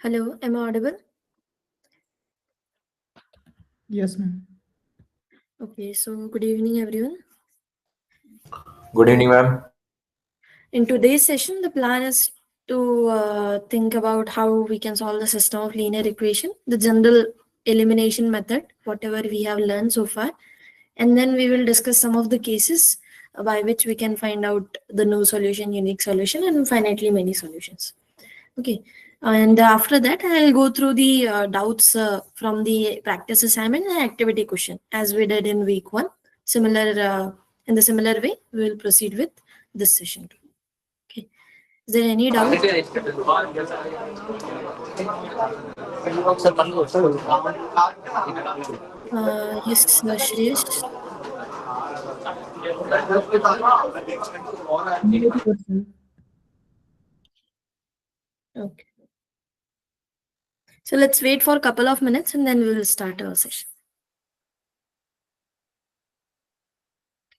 Hello, am I audible? Yes, ma'am. Okay, so good evening, everyone. Good evening, ma'am. In today's session, the plan is to think about how we can solve the system of linear equation, the general elimination method, whatever we have learned so far, and then we will discuss some of the cases by which we can find out the no solution, unique solution, and finitely many solutions. Okay, and after that, I'll go through the doubts from the practice assignment and activity question as we did in week 1. In the similar way, we will proceed with this session too. Okay, is there any doubt? Yes, Shreyash. Mute yourself. Okay. So let's wait for a couple of minutes and then we will start our session.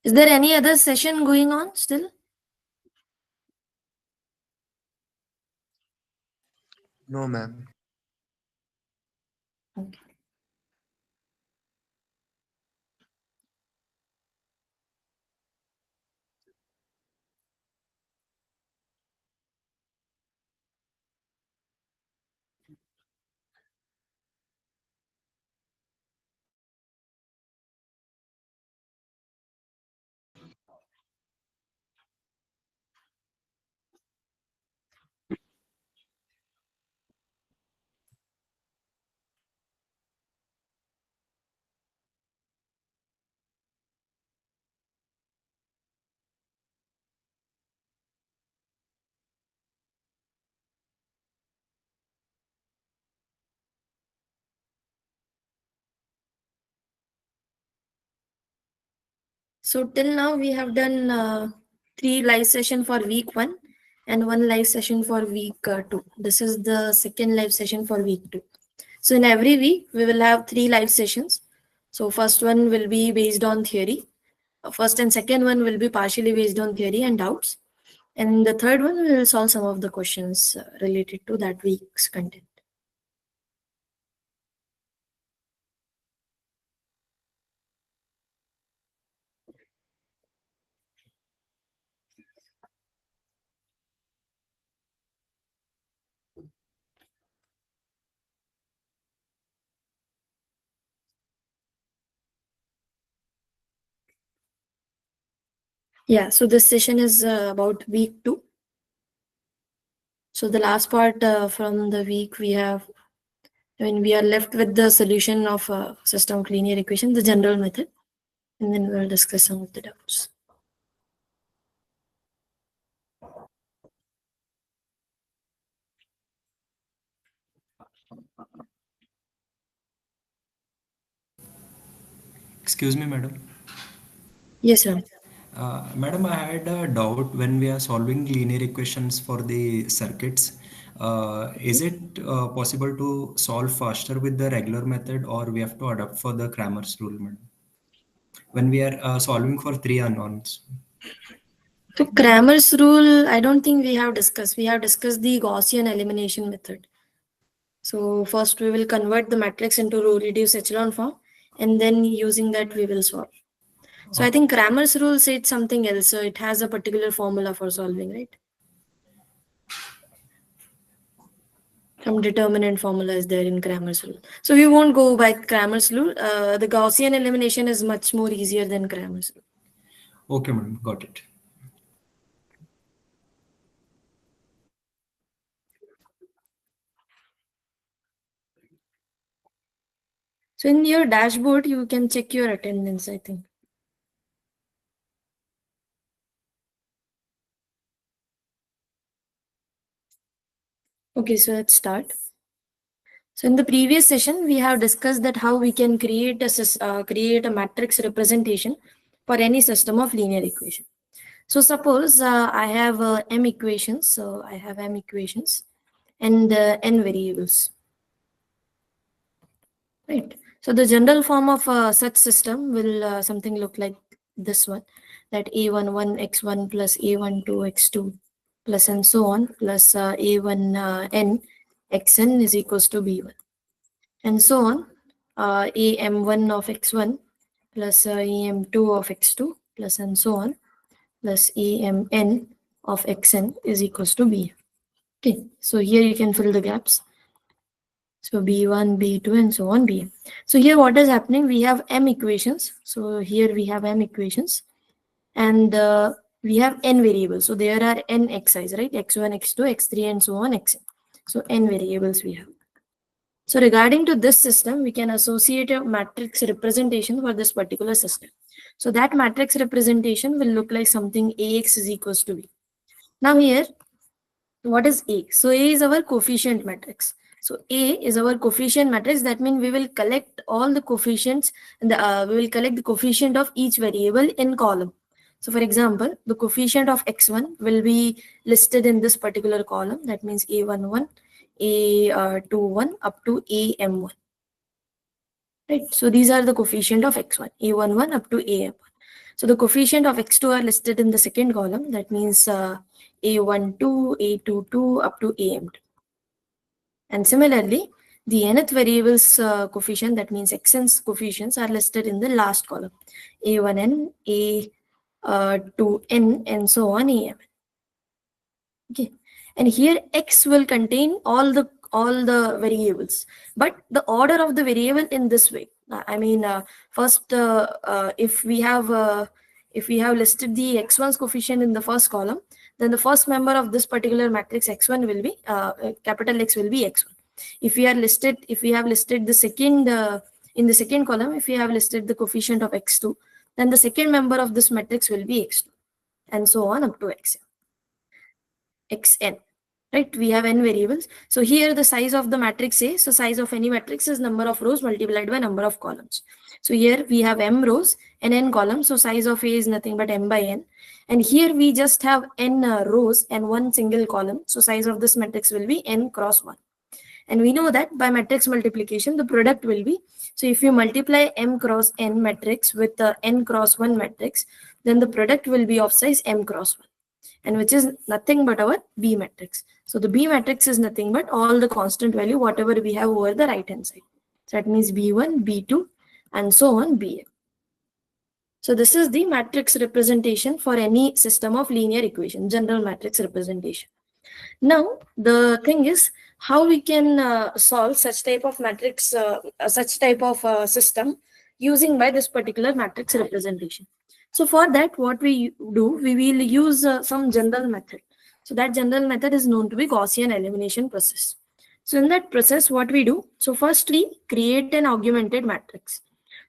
Is there any other session going on still? No, ma'am. Okay. So till now we have done 3 live session for week 1 and 1 live session for week 2. This is the second live session for week 2. So in every week we will have 3 live sessions. So first one will be based on theory. First and second one will be partially based on theory and doubts. And the third one we will solve some of the questions related to that week's content. Yeah, so this session is about week 2. So the last part from the week we have, we are left with the solution of a system of linear equation, the general method, and then we'll discuss some of the doubts. Excuse me, madam. Yes, Ram. Madam, I had a doubt when we are solving linear equations for the circuits. Is it possible to solve faster with the regular method, or we have to adapt for the Cramer's rule, madam? When we are solving for 3 unknowns. So Cramer's rule, I don't think we have discussed. We have discussed the Gaussian elimination method. So first we will convert the matrix into row reduced echelon form, and then using that we will solve. So I think Cramer's rule said something else. So it has a particular formula for solving, right? Some determinant formula is there in Cramer's rule. So we won't go by Cramer's rule. The Gaussian elimination is much more easier than Cramer's rule. Okay, madam, got it. So in your dashboard, you can check your attendance, I think. Okay, so let's start. So in the previous session, we have discussed that how we can create a matrix representation for any system of linear equation. So suppose I have m equations. So I have m equations and n variables. Right. So the general form of such system will something look like this one, that a11 x1 plus a12 x2 plus and so on plus a1 n xn is equals to b1, and so on. am1 of x1 plus am2 of x2 plus and so on, plus amn of xn is equals to b. Okay, so here you can fill the gaps. So b1, b2, and so on, bm. So here what is happening? We have m equations. So here we have m equations, and we have n variables. So there are n xi's, right? x1, x2, x3, and so on, xn. So n variables we have. So regarding to this system, we can associate a matrix representation for this particular system. So that matrix representation will look like something ax is equals to b. Now here, what is A? So A is our coefficient matrix. So A is our coefficient matrix. That means we will collect all the coefficients, and we will collect the coefficient of each variable in column. So for example, the coefficient of x1 will be listed in this particular column. That means a11, a21 up to am1. Right. So these are the coefficient of x1, a11 up to am1. So the coefficient of x2 are listed in the second column. That means a12, a22 up to am2. And similarly, the nth variable's coefficient, that means xn's coefficients, are listed in the last column. a1n, a2n, and so on, am. Okay, and here x will contain all the variables, but the order of the variable in this way. I mean, first, if we have listed the x1's coefficient in the first column, then the first member of this particular matrix x1 will be capital X will be x1. If we have listed the second in the second column, if we have listed the coefficient of x2, then the second member of this matrix will be x2, and so on up to xn. Right, we have n variables. So here the size of the matrix A, so size of any matrix is number of rows multiplied by number of columns. So here we have m rows and n columns, so size of A is nothing but m by n. And here we just have n rows and one single column, so size of this matrix will be n cross 1. And we know that by matrix multiplication, the product will be, so if you multiply m cross n matrix with the n cross 1 matrix, then the product will be of size m cross 1. And which is nothing but our B matrix. So the B matrix is nothing but all the constant value, whatever we have over the right hand side. So that means B1, B2, and so on, Bn. So this is the matrix representation for any system of linear equation, general matrix representation. Now, the thing is how we can solve such type of matrix, such type of system using by this particular matrix representation. So for that, what we do, we will use some general method. So that general method is known to be Gaussian elimination process. So in that process, what we do, so first we create an augmented matrix.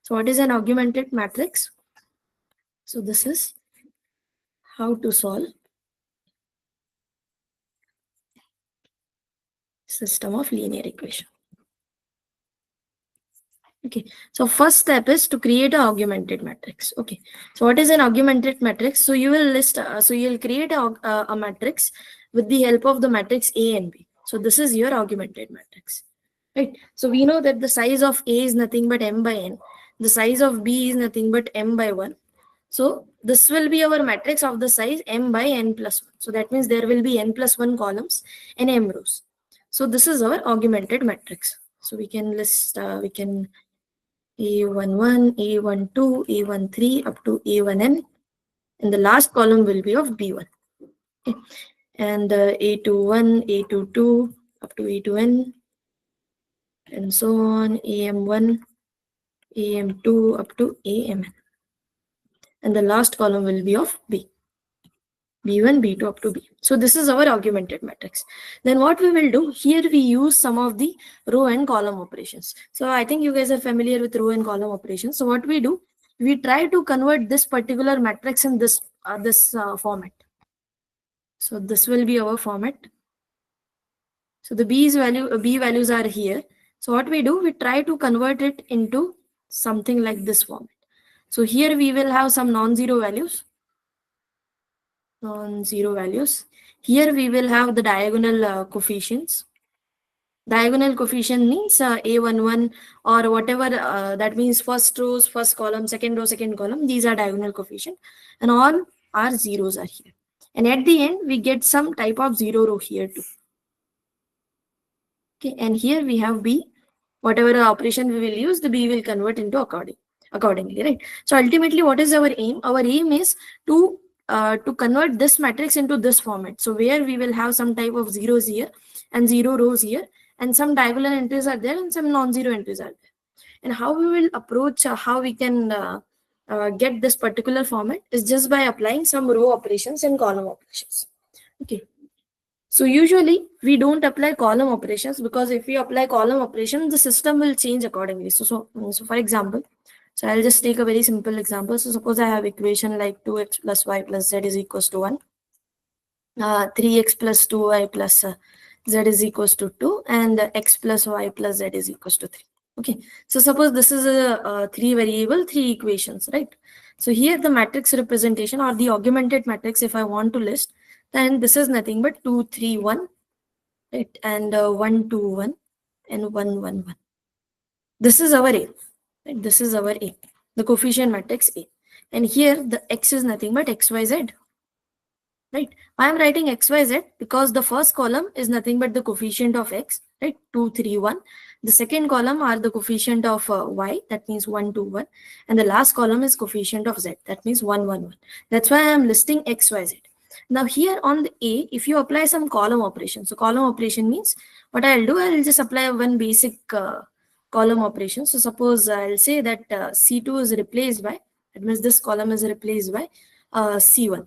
So what is an augmented matrix? So this is how to solve system of linear equation. Okay, so first step is to create an augmented matrix. Okay, so what is an augmented matrix? So you will list, so you'll create a matrix with the help of the matrix A and B. So this is your augmented matrix, right? So we know that the size of A is nothing but m by n. The size of B is nothing but m by 1. So this will be our matrix of the size m by n plus 1. So that means there will be n plus 1 columns and m rows. So this is our augmented matrix. So we can list, we can A11, A12, A13 up to A1n, and the last column will be of B1. Okay. And A21, A22 up to A2n, and so on, AM1, AM2 up to AMN. And the last column will be of B. B1, B2 up to B. So this is our augmented matrix. Then what we will do, here we use some of the row and column operations. So I think you guys are familiar with row and column operations. So what we do, we try to convert this particular matrix in this format. So this will be our format. So the B values are here. So what we do, we try to convert it into something like this format. So here we will have some non-zero values. Non-zero values. Here we will have the diagonal coefficients. Diagonal coefficient means A11 or whatever, that means first rows, first column, second row, second column. These are diagonal coefficient, and all our zeros are here. And at the end, we get some type of zero row here too. Okay, and here we have B. Whatever operation we will use, the B will convert into accordingly, right? So ultimately, what is our aim? Our aim is to convert this matrix into this format. So where we will have some type of zeros here and 0 rows here, and some diagonal entries are there and some non-zero entries are there. And how we will approach how we can get this particular format is just by applying some row operations and column operations. Okay. So usually we don't apply column operations, because if we apply column operations, the system will change accordingly. So for example, so I'll just take a very simple example. So suppose I have equation like 2x plus y plus z is equals to 1, 3x plus 2y plus z is equals to 2, and x plus y plus z is equals to 3. Okay, so suppose this is a 3 variable, 3 equations, right? So here the matrix representation or the augmented matrix, if I want to list, then this is nothing but 2, 3, 1, right? And 1, 2, 1, and 1, 1, 1. This is our A, right? This is our A, the coefficient matrix A. And here the x is nothing but x, y, z, right? I am writing x, y, z because the first column is nothing but the coefficient of x, right? 2, 3, 1. The second column are the coefficient of y, that means 1, 2, 1. And the last column is coefficient of z, that means 1, 1, 1. That's why I am listing x, y, z. Now here on the A, if you apply some column operation, so column operation means what I'll do, I'll just apply one basic column operation. So suppose I'll say that C2 is replaced by, that means this column is replaced by C1.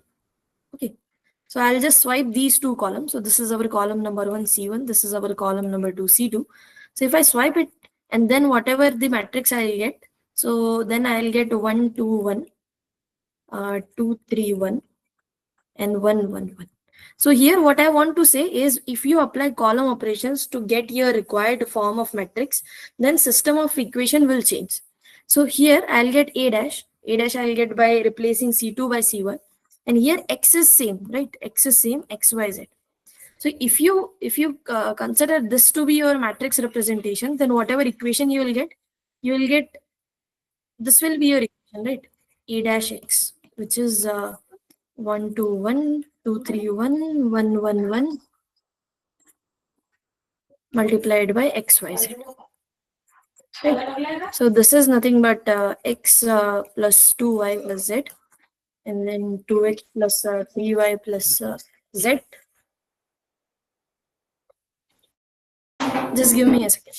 Okay. So I'll just swipe these two columns. So this is our column number 1, C1. This is our column number 2, C2. So if I swipe it, and then whatever the matrix I'll get, so then I'll get 1, 2, 1, 2, 3, 1, and 1, 1, 1. So here what I want to say is, if you apply column operations to get your required form of matrix, then system of equation will change. So here I'll get A dash I'll get by replacing C2 by C1. And here x is same, right? X is same, x, y, z. So if you consider this to be your matrix representation, then whatever equation you will get this will be your equation, right? A dash x, which is 1, 2, 1, 2, 3, 1, 1, 1, 1 multiplied by x, y, z. Right? So this is nothing but x plus 2y plus z, and then 2x plus 3y plus z. Just give me a second.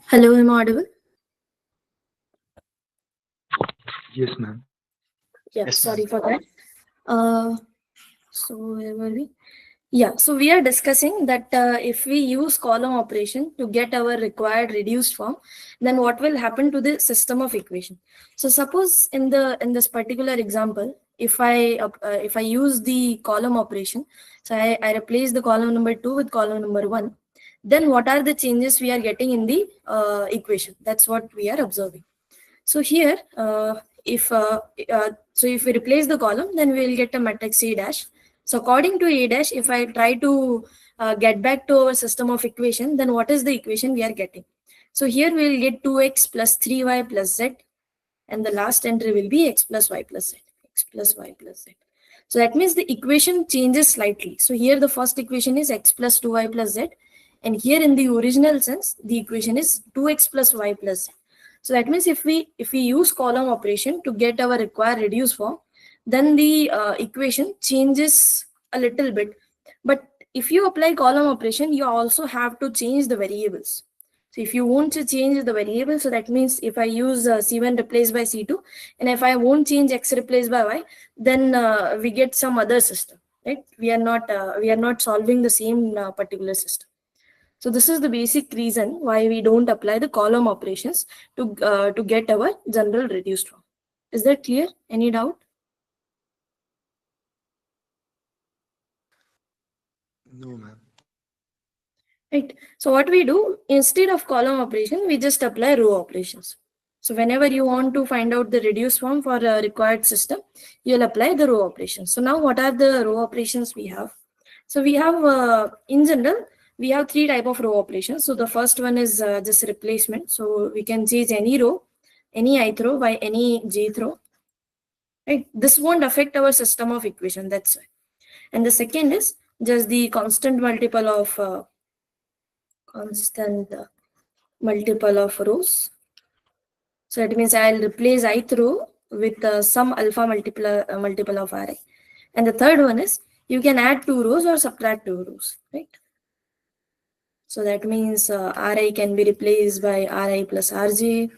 Hello, am I audible? Yes, ma'am. Yeah, Yes, sorry ma'am. for that. So where were we? Yeah, so we are discussing that if we use column operation to get our required reduced form, then what will happen to the system of equation? So suppose in this particular example, if I use the column operation, so I replace the column number 2 with column number 1, then what are the changes we are getting in the equation? That's what we are observing. So here, if we replace the column, then we will get a matrix A dash. So according to A dash, if I try to get back to our system of equation, then what is the equation we are getting? So here we will get 2x plus 3y plus z, and the last entry will be x plus y plus z, x plus y plus z. So that means the equation changes slightly. So here the first equation is x plus 2y plus z, and here in the original sense, the equation is 2x plus y plus z. So that means if we use column operation to get our required reduced form, then the equation changes a little bit. But if you apply column operation, you also have to change the variables. So if you want to change the variable, so that means if I use C1 replaced by C2, and if I won't change X replaced by Y, then we get some other system, right? We are not solving the same particular system. So this is the basic reason why we don't apply the column operations to get our general reduced form. Is that clear? Any doubt? No, ma'am. Right. So what we do, instead of column operation, we just apply row operations. So whenever you want to find out the reduced form for a required system, you'll apply the row operations. So now what are the row operations we have? So we have, in general, we have three type of row operations. So the first one is just replacement. So we can change any row, any ith row by any jth row. Right. This won't affect our system of equation. That's why. And the second is just the constant multiple of rows. So it means I'll replace ith row with some alpha multiple of Ri. And the third one is you can add 2 rows or subtract 2 rows, right? So that means Ri can be replaced by Ri plus Rj,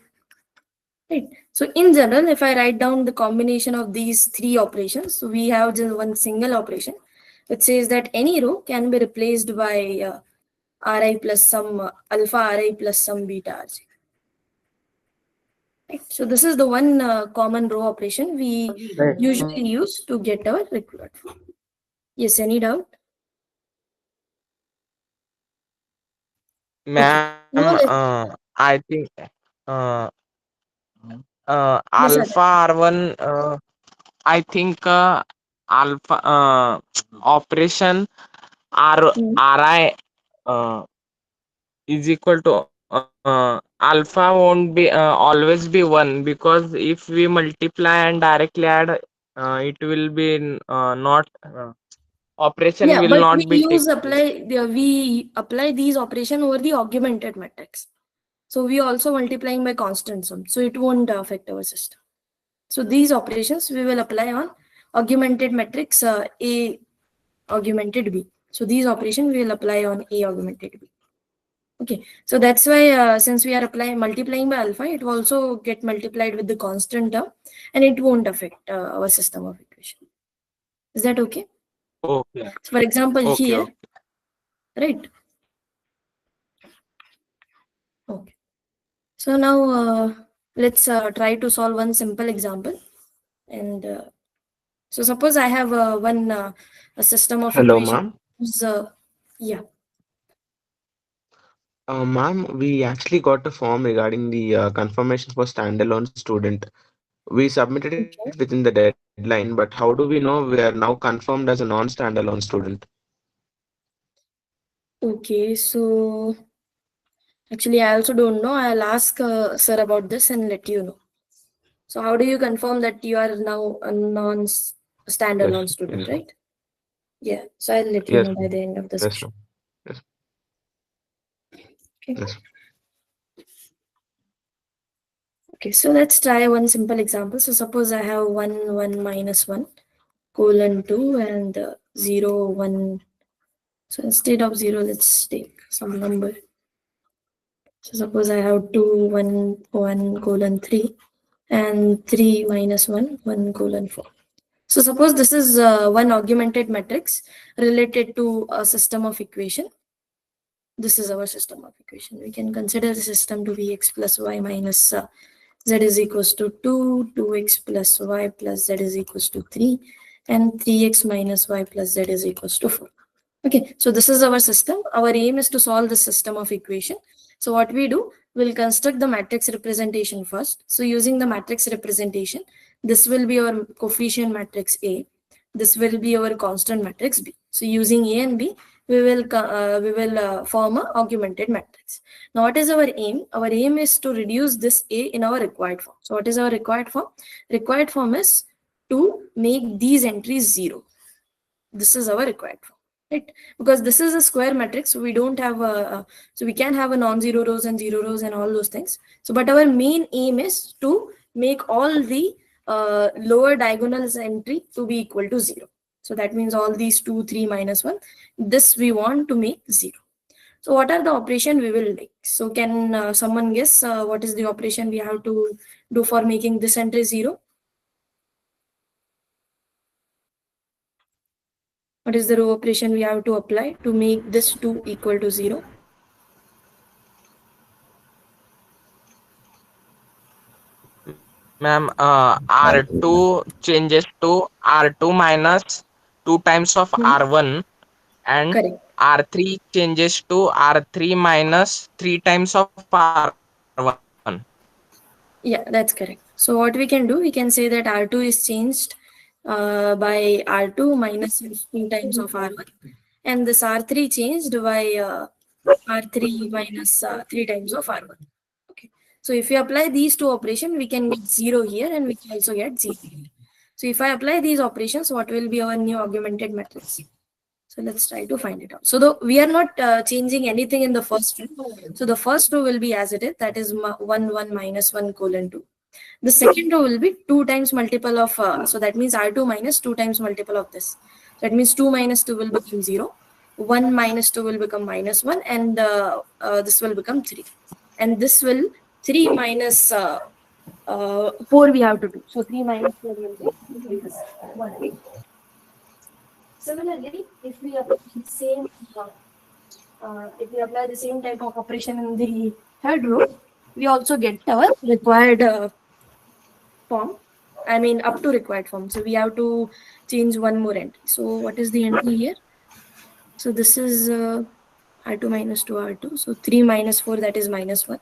right? So in general, if I write down the combination of these three operations, so we have just one single operation which says that any row can be replaced by Ri plus some alpha Ri plus some beta Rj. Right. So this is the one common row operation we Right. usually use to get our required form. Yes, any doubt? Okay. Now Ma'am, let's I think uh, yes, alpha R1, I think alpha operation mm, Ri is equal to alpha won't be always be 1, because if we multiply and directly add, it will be not operation yeah, will but not be take place. we apply these operation over the augmented matrix. So we also multiplying by constant sum, so it won't affect our system. So these operations we will apply on augmented matrix A augmented B. So these operations we will apply on A augmented B. Okay, so that's why since we are applying multiplying by alpha, it will also get multiplied with the constant term, and it won't affect our system of equation. Is that okay? Okay, So for example, okay, here, okay. right? Okay. So now let's try to solve one simple example. And so suppose I have a system of Hello, equation. ma'am. Yeah. Ma'am, we actually got a form regarding the confirmation for standalone student. We submitted it Okay. within the deadline, but how do we know we are now confirmed as a non-standalone student? Okay. So actually, I also don't know. I'll ask sir about this and let you know. So how do you confirm that you are now a non-standalone Yes, student, yes, ma'am. right? Yeah. So I'll let you Yes, know by ma'am. the end of the Yes, session. ma'am. Yes, Okay. yes. Okay. So let's try one simple example. So suppose I have 1, 1 minus 1 colon 2 and 0, 1. So instead of 0, let's take some number. So suppose I have 2, 1, 1 colon 3 and 3 minus 1, 1 colon 4. So suppose this is one augmented matrix related to a system of equation. This is our system of equation. We can consider the system to be x plus y minus z is equals to 2, 2x plus y plus z is equals to 3, and 3x minus y plus z is equals to 4. Okay, so this is our system. Our aim is to solve the system of equation. So what we do, we'll construct the matrix representation first. So using the matrix representation, this will be our coefficient matrix A. This will be our constant matrix B. So using A and B, we will form a augmented matrix. Now, what is our aim? Our aim is to reduce this A in our required form. So what is our required form? Required form is to make these entries 0. This is our required form, right? Because this is a square matrix, so we don't have so we can have a non-zero rows and 0 rows and all those things. So, but our main aim is to make all the lower diagonals entry to be equal to 0. So that means all these 2, 3, minus 1, this we want to make 0. So what are the operation we will make? So can someone guess what is the operation we have to do for making this entry 0? What is the row operation we have to apply to make this 2 equal to 0? Ma'am, R2 changes to R2 minus 2 times of R1, and Correct. R3 changes to R3 minus 3 times of R1. Yeah, that's correct. So what we can do, we can say that R2 is changed by R2 minus 2 times of R1, and this R3 changed by R3 minus 3 times of R1. Okay. So if we apply these two operations, we can get 0 here and we can also get 0 here. So if I apply these operations, what will be our new augmented matrix? So let's try to find it out. So though we are not changing anything in the first row. So the first row will be as it is, that is 1, 1 minus 1 colon 2. The second row will be 2 times multiple of, so that means R2 minus 2 times multiple of this. So that means 2 minus 2 will become 0. 1 minus 2 will become minus 1, and this will become 3. And this will 3 minus 4 we have to do. So 3 minus 4 will be 1. Similarly, if we apply the same type of operation in the third row, we also get our required form. I mean, up to required form. So we have to change one more entry. So what is the entry here? So this is R2 minus 2 R2. So 3 minus 4, that is minus 1.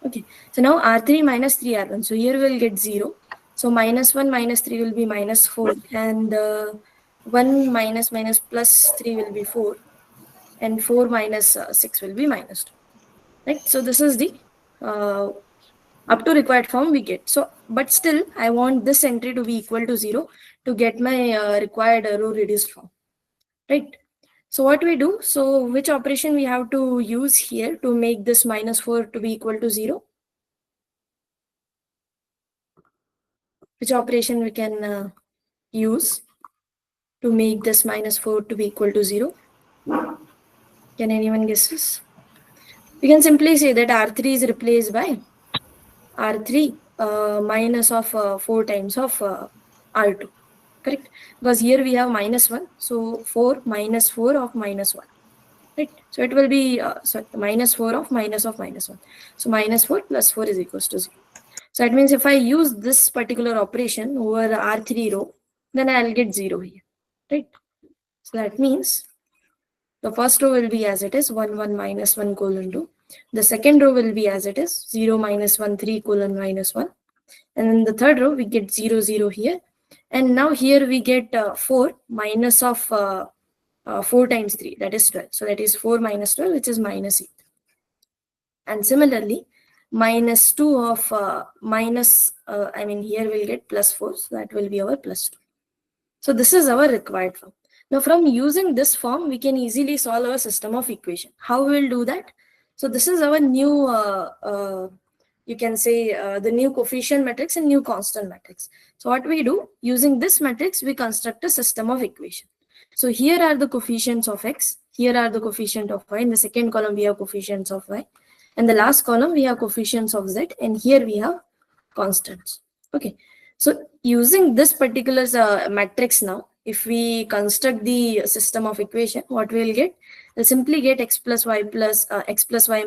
Okay. So now R3 minus 3 R1. So here we'll get 0. So minus 1 minus 3 will be minus 4. And 1 minus plus 3 will be 4, and 4 minus 6 will be minus 2, right? So this is the up to required form we get. So but still I want this entry to be equal to 0 to get my required row reduced form, right? So what we do, so which operation we have to use here to make this minus 4 to be equal to 0? Which operation we can use to make this minus 4 to be equal to 0? Can anyone guess this? We can simply say that R3 is replaced by R3 minus of 4 times of R2, correct? Because here we have minus 1, so 4 minus 4 of minus 1, right? So it will be minus 4 of minus 1. So minus 4 plus 4 is equals to 0. So that means if I use this particular operation over R3 row, then I'll get 0 here, right? So that means the first row will be as it is, 1, 1 minus 1 colon 2. The second row will be as it is, 0 minus 1, 3 colon minus 1. And then the third row, we get 0, 0 here. And now here we get 4 minus of 4 times 3, that is 12. So that is 4 minus 12, which is minus 8. And similarly, minus 2 of here we'll get plus 4. So that will be our plus 2. So this is our required form. Now from using this form, we can easily solve our system of equation. How we will do that? So this is our new, you can say the new coefficient matrix and new constant matrix. So what we do, using this matrix, we construct a system of equation. So here are the coefficients of x, here are the coefficient of y. In the second column, we have coefficients of y. In the last column, we have coefficients of z, and here we have constants. Okay. So using this particular matrix now, if we construct the system of equation, what we will get? We'll simply get x plus y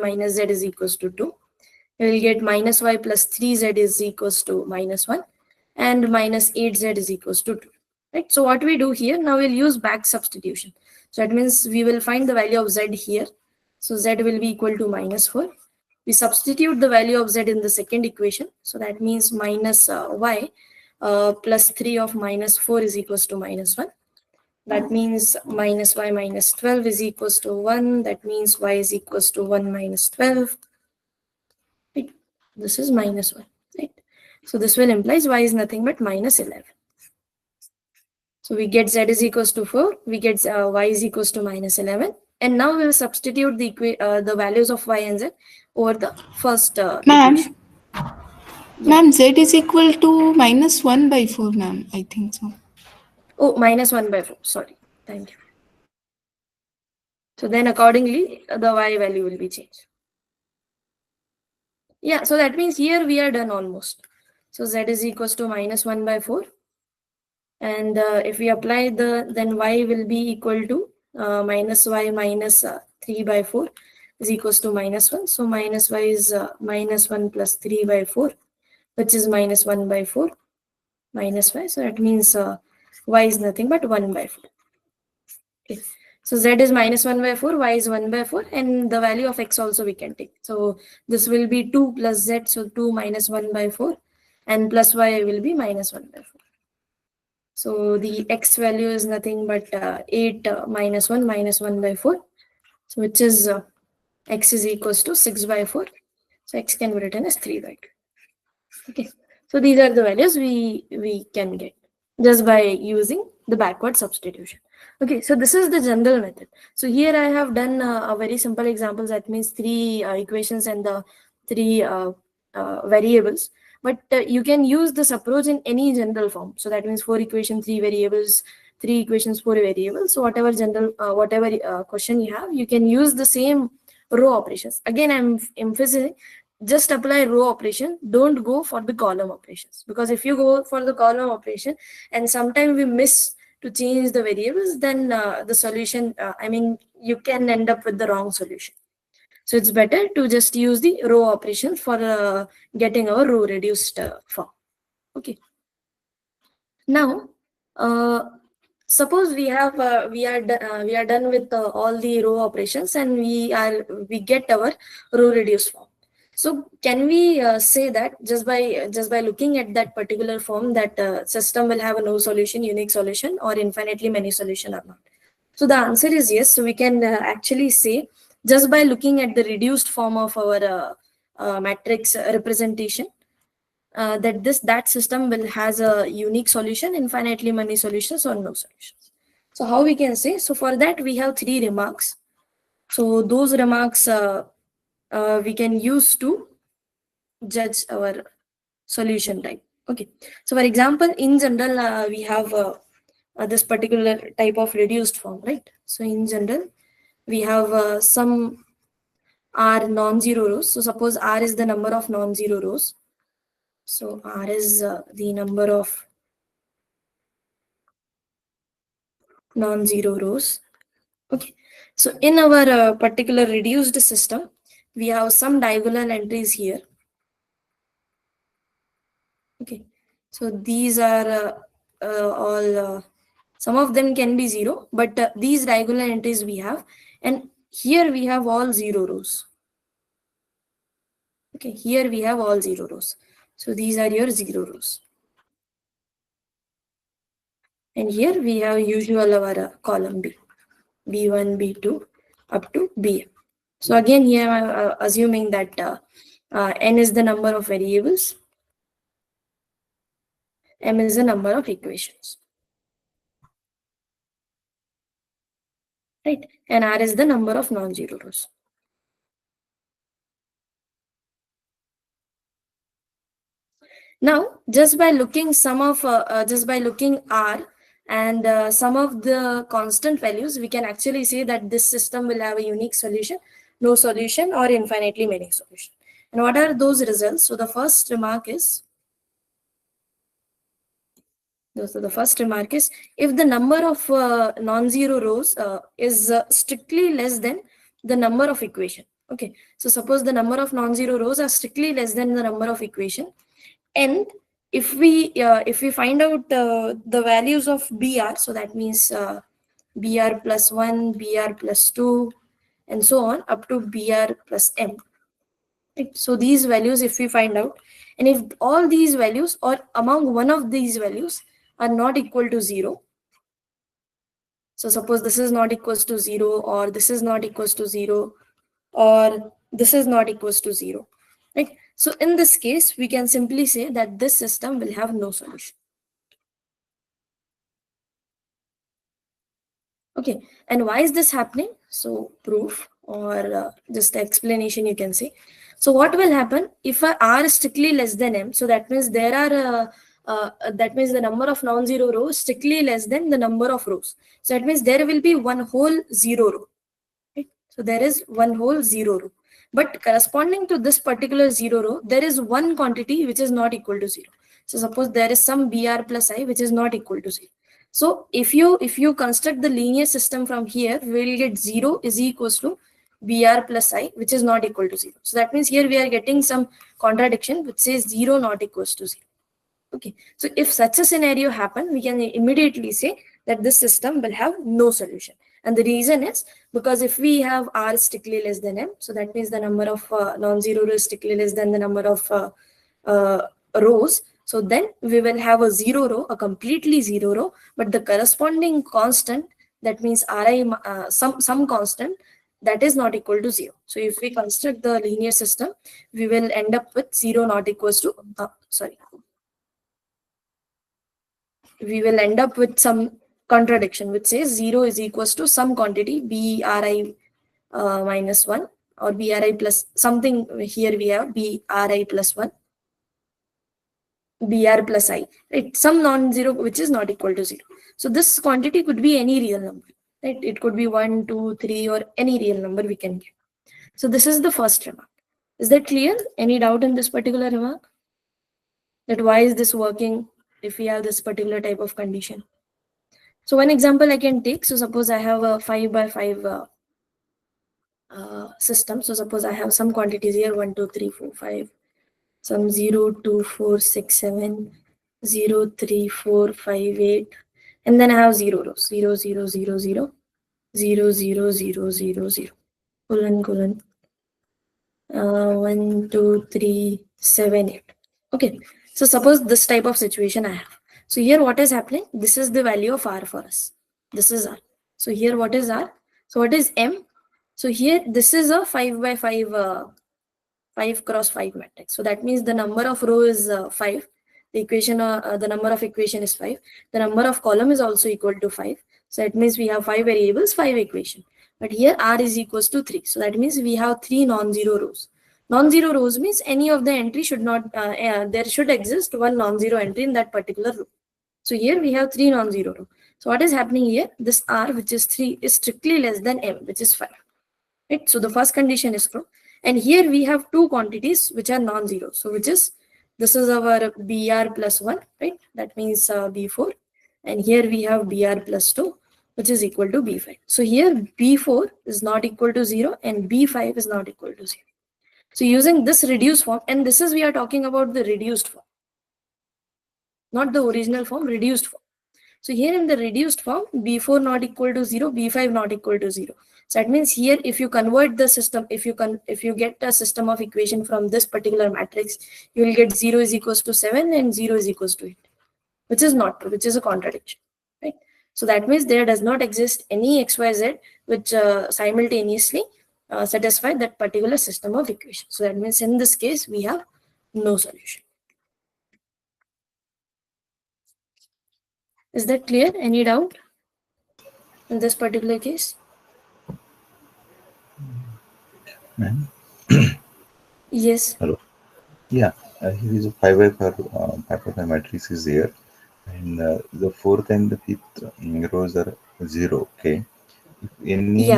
minus z is equals to 2. We will get minus y plus 3z is equals to minus 1, and minus 8z is equals to 2. Right? So what we do here, now we'll use back substitution. So that means we will find the value of z here. So z will be equal to minus 4. We substitute the value of z in the second equation. So that means minus y plus 3 of minus 4 is equals to minus 1. That means minus y minus 12 is equals to 1. That means y is equals to 1 minus 12. Right? This is minus 1. Right? So this will implies y is nothing but minus 11. So we get z is equals to 4. We get y is equals to minus 11. And now we will substitute the values of y and z over the first equation. Ma'am, z is equal to minus 1 by 4, ma'am. I think so. Oh, minus 1 by 4. Sorry. Thank you. So then accordingly, the y value will be changed. Yeah, so that means here we are done almost. So z is equals to minus 1 by 4. And if we apply then y will be equal to minus y minus 3 by 4 is equals to minus 1. So minus y is minus 1 plus 3 by 4, which is minus 1 by 4 minus y. So that means y is nothing but 1 by 4. Okay. So z is minus 1 by 4, y is 1 by 4, and the value of x also we can take. So this will be 2 plus z, so 2 minus 1 by 4, and plus y will be minus 1 by 4. So the x value is nothing but 8 minus 1 by 4. So which is x is equals to 6 by 4. So x can be written as 3 by 2. Okay. So these are the values we can get just by using the backward substitution. Okay, so this is the general method. So here I have done a very simple example. That means 3 equations and the 3 variables. But you can use this approach in any general form. So that means 4 equations, 3 variables, 3 equations, 4 variables. So whatever general, question you have, you can use the same row operations. Again, I'm emphasizing, just apply row operation. Don't go for the column operations, because if you go for the column operation and sometimes we miss to change the variables, then the solution, you can end up with the wrong solution. So it's better to just use the row operation for getting our row reduced form. Okay. Now, suppose we are done with all the row operations and we get our row reduced form. So can we say that just by looking at that particular form that system will have a no solution, unique solution, or infinitely many solution or not? So the answer is yes. So we can actually say, just by looking at the reduced form of our matrix representation, that system will has a unique solution, infinitely many solutions, or no solutions. So how we can say? So for that we have 3 remarks. So those remarks we can use to judge our solution type. Okay. So for example, in general, we have this particular type of reduced form, right? So in general, we have some R non-zero rows. So suppose R is the number of non-zero rows. So R is the number of non-zero rows. Okay. So in our particular reduced system, we have some diagonal entries here. Okay. So these are all, some of them can be 0, but these diagonal entries we have, and here we have all 0 rows. Okay, here we have all 0 rows. So these are your 0 rows. And here we have usual our column B, B1, B2 up to Bm. So again here I'm assuming that n is the number of variables, m is the number of equations, right? And r is the number of non-zero rows. Now, just by looking R and some of the constant values, we can actually say that this system will have a unique solution, no solution, or infinitely many solutions. And what are those results? So the first remark is So the first remark is, if the number of non-zero rows is strictly less than the number of equation. Okay, so suppose the number of non-zero rows are strictly less than the number of equation, and if we find out the values of br, so that means br plus 1, br plus 2, and so on up to br plus m. Right? So these values, if we find out, and if all these values or among one of these values are not equal to 0, so suppose this is not equals to 0, or this is not equals to 0, or this is not equals to 0, right? So in this case, we can simply say that this system will have no solution. Okay, and why is this happening? So proof, or just explanation, you can say. So what will happen if r is strictly less than m? So that means there are that means the number of non-zero rows strictly less than the number of rows. So that means there will be one whole zero row. Right? So there is one whole zero row, but corresponding to this particular zero row, there is one quantity which is not equal to 0. So suppose there is some br plus I which is not equal to 0. So if you construct the linear system from here, we will get 0 is equals to br plus I, which is not equal to 0. So that means here we are getting some contradiction which says 0 not equals to 0. Okay, so if such a scenario happen, we can immediately say that this system will have no solution. And the reason is because if we have r strictly less than m, so that means the number of non-zero rows strictly less than the number of rows. So then we will have a zero row, a completely zero row, but the corresponding constant, that means ri, some constant, that is not equal to 0. So if we construct the linear system, we will end up with 0 not equals to, we will end up with some contradiction which says 0 is equals to some quantity bri minus 1, or bri plus something. Here we have bri plus 1, br plus I, right? Some non-zero which is not equal to 0. So this quantity could be any real number, right? It could be 1, 2, 3, or any real number we can get. So this is the first remark. Is that clear? Any doubt in this particular remark? That why is this working if we have this particular type of condition? So one example I can take. So suppose I have a 5 by 5 system. So suppose I have some quantities here, 1, 2, 3, 4, 5, some 0, 2, 4, 6, 7, 0, 3, 4, 5, 8, and then I have 0 rows, 0, 0, 0, 0, 0, 0, 0, 0, 0, colon, 1, 2, 3, 7, 8. Okay, so suppose this type of situation I have. So here what is happening? This is the value of r for us. This is r. So here what is r? So what is m? So here this is a 5 by 5 5 cross 5 matrix. So that means the number of row is 5. The equation, the number of equation is 5. The number of column is also equal to 5. So that means we have 5 variables, 5 equation. But here r is equals to 3. So that means we have 3 non-zero rows. Non-zero rows means any of the entry should not, there should exist one non-zero entry in that particular row. So here we have 3 non-zero rows. So what is happening here? This r, which is 3, is strictly less than m, which is 5. Right? So the first condition is true. And here we have two quantities which are non-zero. So which is, this is our br plus 1, right? That means b4. And here we have br plus 2, which is equal to b5. So here b4 is not equal to 0 and b5 is not equal to 0. So using this reduced form, and this is, we are talking about the reduced form, not the original form, reduced form. So here in the reduced form, b4 not equal to 0, b5 not equal to 0. So that means here, if you convert the system, if you get a system of equation from this particular matrix, you will get 0 is equals to 7 and 0 is equals to 8, which is not true, which is a contradiction, right? So that means there does not exist any xyz which simultaneously satisfy that particular system of equation. So that means in this case, we have no solution. Is that clear? Any doubt in this particular case? Ma'am? Yes. Hello. Yeah, here is a 5 by 5 matrix is there, and the fourth and the fifth rows are 0. Okay. If any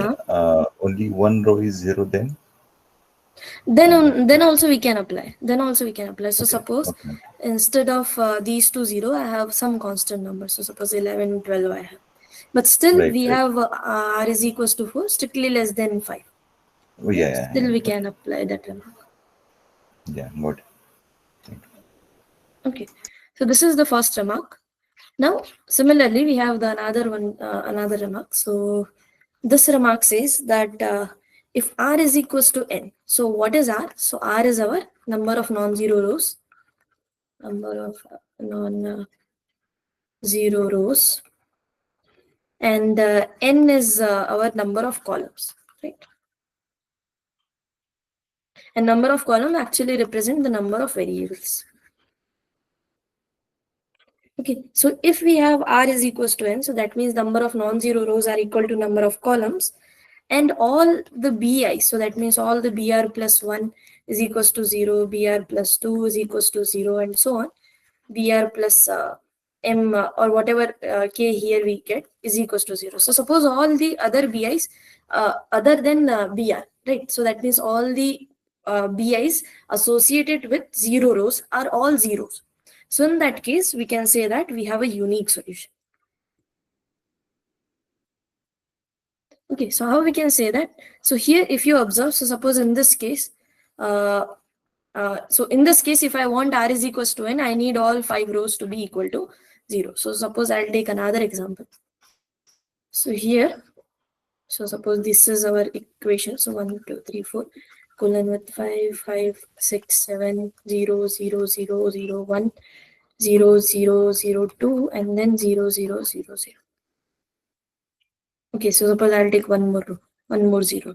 only one row is 0, then also we can apply. So okay. suppose Okay. instead of these two 0, I have some constant number. So suppose 11, 12 I have. But still Right, we right. have r is equals to 4, strictly less than 5. Oh, yeah, yeah, Still yeah. we can apply that remark. Yeah, got it. Thank you. Okay, so this is the first remark. Now similarly we have the another one, another remark. So this remark says that if r is equals to n, so what is r? So r is our number of non-zero rows, number of non-zero rows, and n is our number of columns, right? And number of columns actually represent the number of variables. Okay, so if we have r is equals to n, so that means number of non-zero rows are equal to number of columns, and all the bi, so that means all the br plus 1 is equals to 0, br plus 2 is equals to 0, and so on. Br plus m or whatever k here we get is equals to 0. So suppose all the other bi's other than br, right? So that means all the bi's associated with 0 rows are all zeros. So in that case, we can say that we have a unique solution. Okay, so how we can say that? So here, if you observe, so suppose in this case, so in this case, if I want r is equals to n, I need all 5 rows to be equal to 0. So suppose I'll take another example. So here, so suppose this is our equation. So 1, 2, 3, 4, colon with 5, 5, 6, 7, 0, 0, 0, 0, 1, 0, 0, 0, 2, and then 0, 0, 0, 0. Okay, so suppose I'll take one more row, one more 0.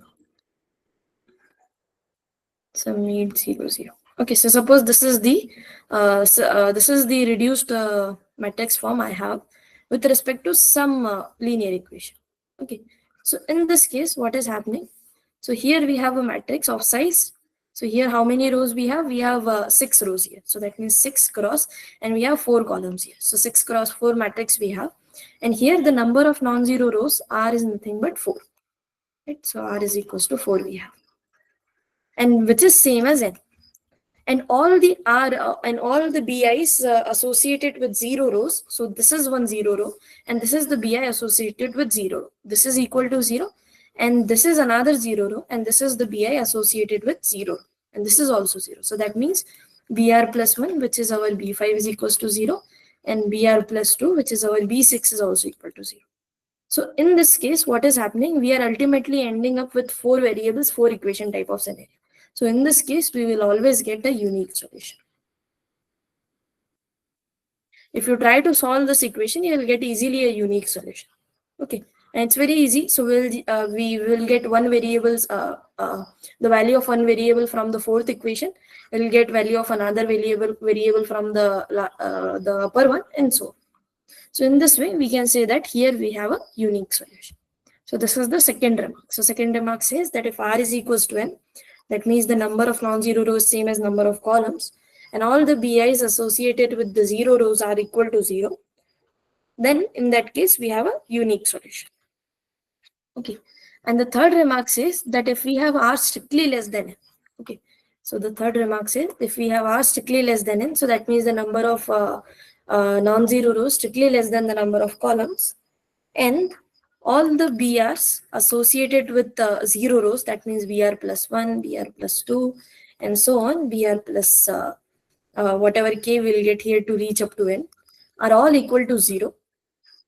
So need 0, 0. Okay, so suppose this is the reduced matrix form I have with respect to some linear equation. Okay, so in this case, what is happening? So here we have a matrix of size. So here how many rows we have? We have 6 rows here. So that means 6 cross, and we have 4 columns here. So 6 cross 4 matrix we have. And here the number of non-zero rows r is nothing but 4. Right? So r is equals to 4 we have. And which is same as n. And all the r and all the bi's associated with 0 rows. So this is one 0 row, and this is the bi associated with 0. This is equal to 0, and this is another 0 row, and this is the bi associated with 0, and this is also 0. So that means br plus 1, which is our b5, is equals to 0, and br plus 2, which is our b6, is also equal to 0. So in this case, what is happening? We are ultimately ending up with 4 variables, 4 equation type of scenario. So in this case, we will always get a unique solution. If you try to solve this equation, you will get easily a unique solution. Okay, and it's very easy. So we will get one variables, the value of one variable from the fourth equation. We'll get value of another variable from the upper one, and so on. So in this way, we can say that here we have a unique solution. So this is the second remark. So second remark says that if r is equals to n, that means the number of non-zero rows same as number of columns, and all the bi's associated with the 0 rows are equal to 0, then in that case we have a unique solution. Okay, and the third remark says that if we have r strictly less than n. Okay, so the third remark says if we have r strictly less than n, so that means the number of non-zero rows strictly less than the number of columns, and all the BRs associated with 0 rows, that means BR plus 1, BR plus 2, and so on, BR plus whatever k will get here to reach up to n, are all equal to 0,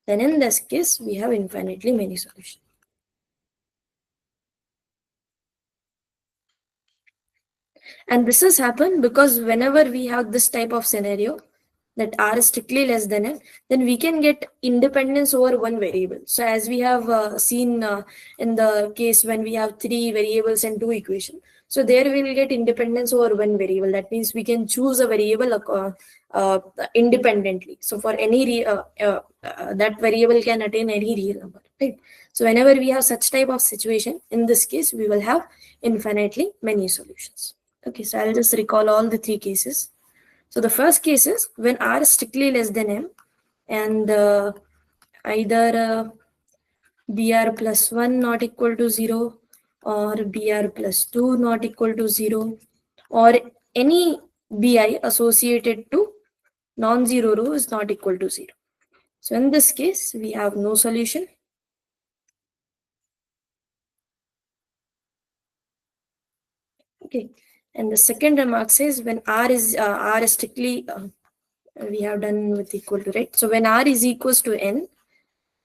then in this case, we have infinitely many solutions. And this has happened because whenever we have this type of scenario, that r is strictly less than n, then we can get independence over one variable. So as we have seen in the case when we have 3 variables and 2 equations, so there we will get independence over one variable. That means we can choose a variable independently. So for any that variable can attain any real number, right? So whenever we have such type of situation, in this case we will have infinitely many solutions. Okay, so I'll just recall all the 3 cases. So the first case is when r is strictly less than m, and either br plus 1 not equal to 0, or br plus 2 not equal to 0, or any bi associated to non-zero row is not equal to 0. So in this case, we have no solution. Okay, and the second remark says when R is strictly we have done with equal to, right? So when R is equals to n,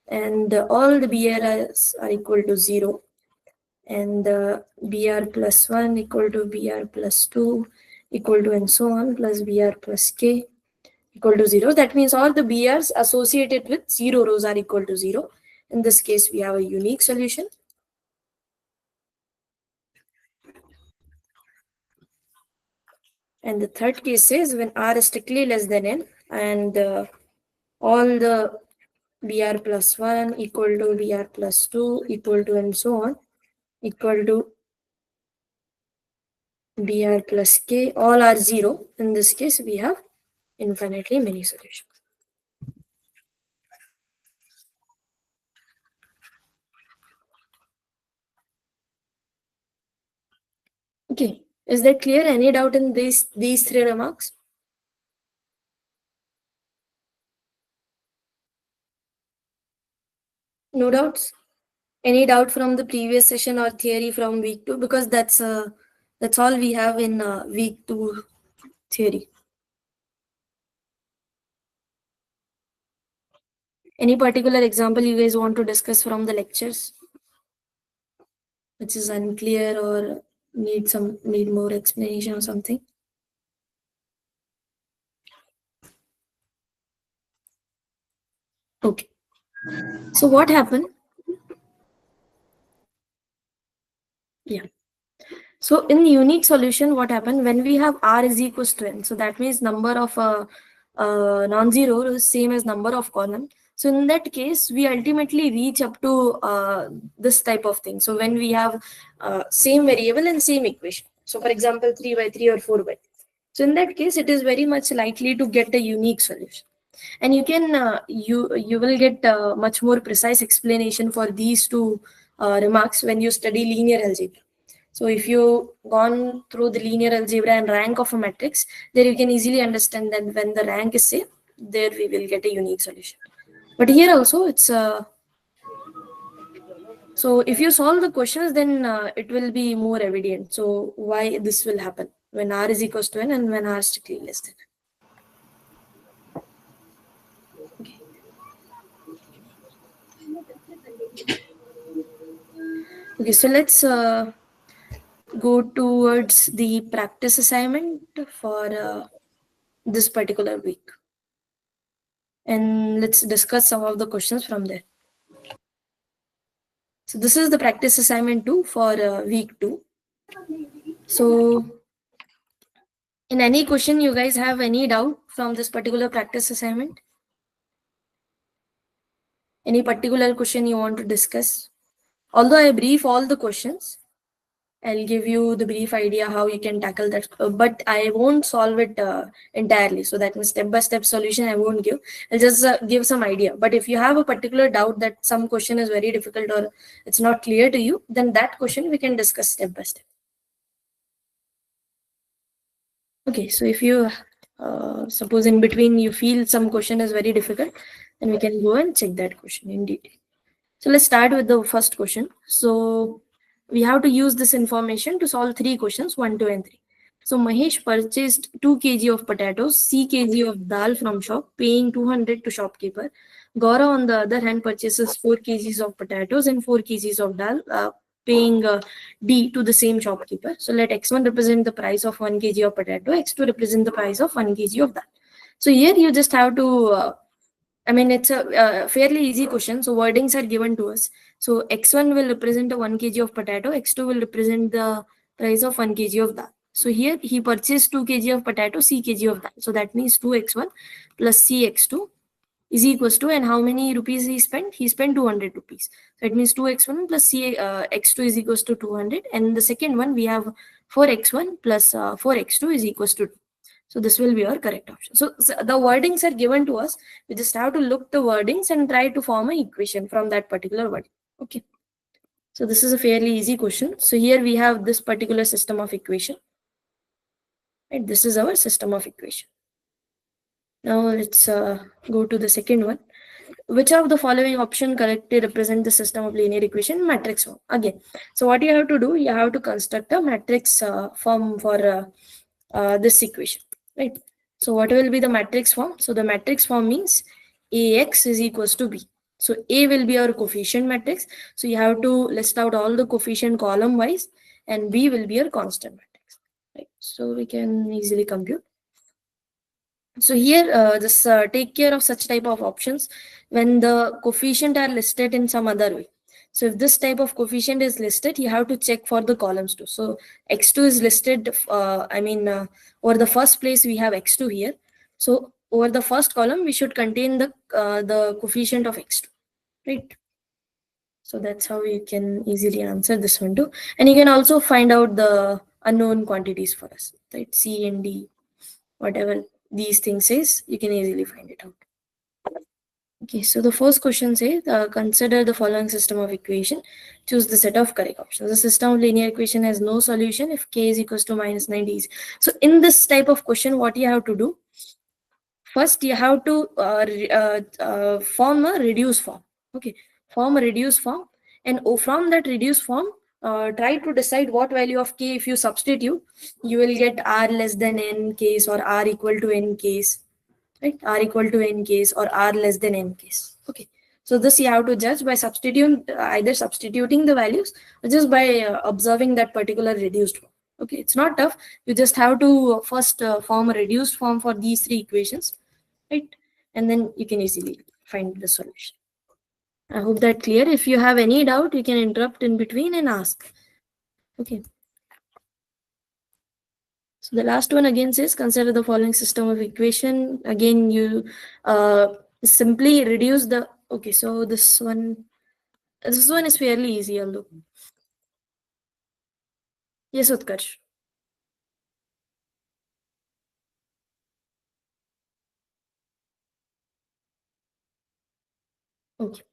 and all the BRs are equal to 0, and BR plus 1 equal to BR plus 2 equal to and so on, plus BR plus K equal to 0. That means all the BRs associated with 0 rows are equal to 0. In this case, we have a unique solution. And the third case is when R is strictly less than n, and all the BR plus 1 equal to BR plus 2 equal to and so on equal to BR plus K, all are 0. In this case, we have infinitely many solutions. Okay, is that clear? Any doubt in these three remarks? No doubts? Any doubt from the previous session or theory from week 2? Because that's all we have in week 2 theory. Any particular example you guys want to discuss from the lectures, which is unclear or need more explanation or something? Okay. So what happened? Yeah. So in unique solution, what happened when we have R is equals to n? So that means number of non-zero is same as number of column. So in that case, we ultimately reach up to this type of thing. So when we have same variable and same equation. So for example, 3 by 3 or 4 by 3. So in that case, it is very much likely to get a unique solution. And you can you will get much more precise explanation for these two remarks when you study linear algebra. So if you gone through the linear algebra and rank of a matrix, there you can easily understand that when the rank is same, there we will get a unique solution. But here also it's so if you solve the questions, then it will be more evident. So why this will happen when R is equals to n and when R is strictly less than n. Okay, so let's go towards the practice assignment for this particular week. And let's discuss some of the questions from there. So this is the practice assignment 2 for week 2. So in any question, you guys have any doubt from this particular practice assignment? Any particular question you want to discuss? Although I brief all the questions, I'll give you the brief idea how you can tackle that, but I won't solve it entirely. So that means step-by-step solution I won't give. I'll just give some idea. But if you have a particular doubt that some question is very difficult or it's not clear to you, then that question we can discuss step by step. Okay, so if you suppose in between you feel some question is very difficult, then we can go and check that question in detail. So let's start with the first question. So we have to use this information to solve 3 questions, 1, 2, and 3. So Mahesh purchased 2 kg of potatoes, 3 kg of dal from shop, paying 200 to shopkeeper. Gaurav, on the other hand, purchases 4 kgs of potatoes and 4 kgs of dal, paying D to the same shopkeeper. So let X1 represent the price of 1 kg of potato, X2 represent the price of 1 kg of dal. So here you just have to I mean, it's a fairly easy question. So wordings are given to us. So X1 will represent a 1 kg of potato. X2 will represent the price of 1 kg of dal. So here he purchased 2 kg of potato, C kg of dal. So that means 2x1 plus Cx2 is equals to, and how many rupees he spent? He spent 200 rupees. So it means 2x1 plus X2 is equals to 200. And the second one, we have 4x1 plus 4x2 is equals to 2. So this will be our correct option. So the wordings are given to us. We just have to look the wordings and try to form an equation from that particular wording. Okay. So this is a fairly easy question. So here we have this particular system of equation. Right? This is our system of equation. Now let's go to the second one. Which of the following option correctly represent the system of linear equation matrix form? Again, so what you have to do, you have to construct a matrix form for this equation, right? So what will be the matrix form? So the matrix form means AX is equals to B. So A will be our coefficient matrix. So you have to list out all the coefficient column wise, and B will be your constant matrix, right? So we can easily compute. So here, just take care of such type of options when the coefficient are listed in some other way. So if this type of coefficient is listed, you have to check for the columns too. So x2 is listed, over the first place we have x2 here. So over the first column, we should contain the coefficient of x2, right? So that's how you can easily answer this one too. And you can also find out the unknown quantities for us, right? C and D, whatever these things is, you can easily find it out. Okay, so the first question says, consider the following system of equation. Choose the set of correct options. The system of linear equation has no solution if k is equals to minus 90. So in this type of question, what you have to do? First, you have to form a reduced form. Okay, form a reduced form, and from that reduced form, try to decide what value of k. If you substitute, you will get r less than n case or r equal to n case, right? R equal to n case or r less than n case. Okay, so this you have to judge by substituting, either substituting the values or just by observing that particular reduced form. Okay, it's not tough. You just have to first form a reduced form for these three equations, right? And then you can easily find the solution. I hope that clear. If you have any doubt, you can interrupt in between and ask. Okay. So the last one again says, consider the following system of equation. Again, you simply reduce the, okay, so this one is fairly easy, although. Yes, Utkarsh. Okay.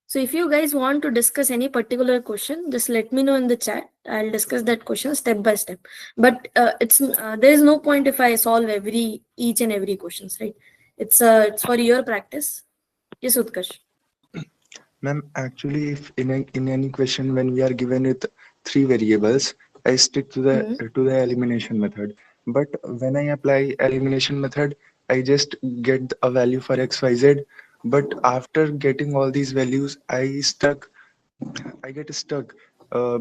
So if you guys want to discuss any particular question, just let me know in the chat. I'll discuss that question step by step. But there is no point if I solve each and every questions, right? It's for your practice. Yes, Utkarsh. Ma'am, actually, if in any question when we are given with three variables, I stick to the elimination method. But when I apply elimination method, I just get a value for x, y, z. But after getting all these values, I get stuck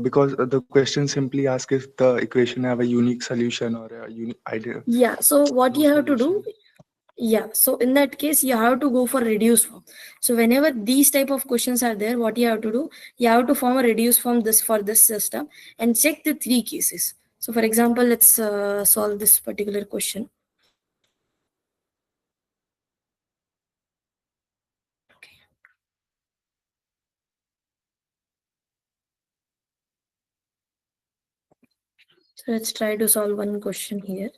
because the question simply asks if the equation have a unique solution or a unique idea. Yeah. So what No you have to do? solution. Yeah, so in that case, you have to go for reduced form. So whenever these type of questions are there, what you have to do? You have to form a reduced form for this system and check the three cases. So for example, let's solve this particular question. Okay. So let's try to solve one question here.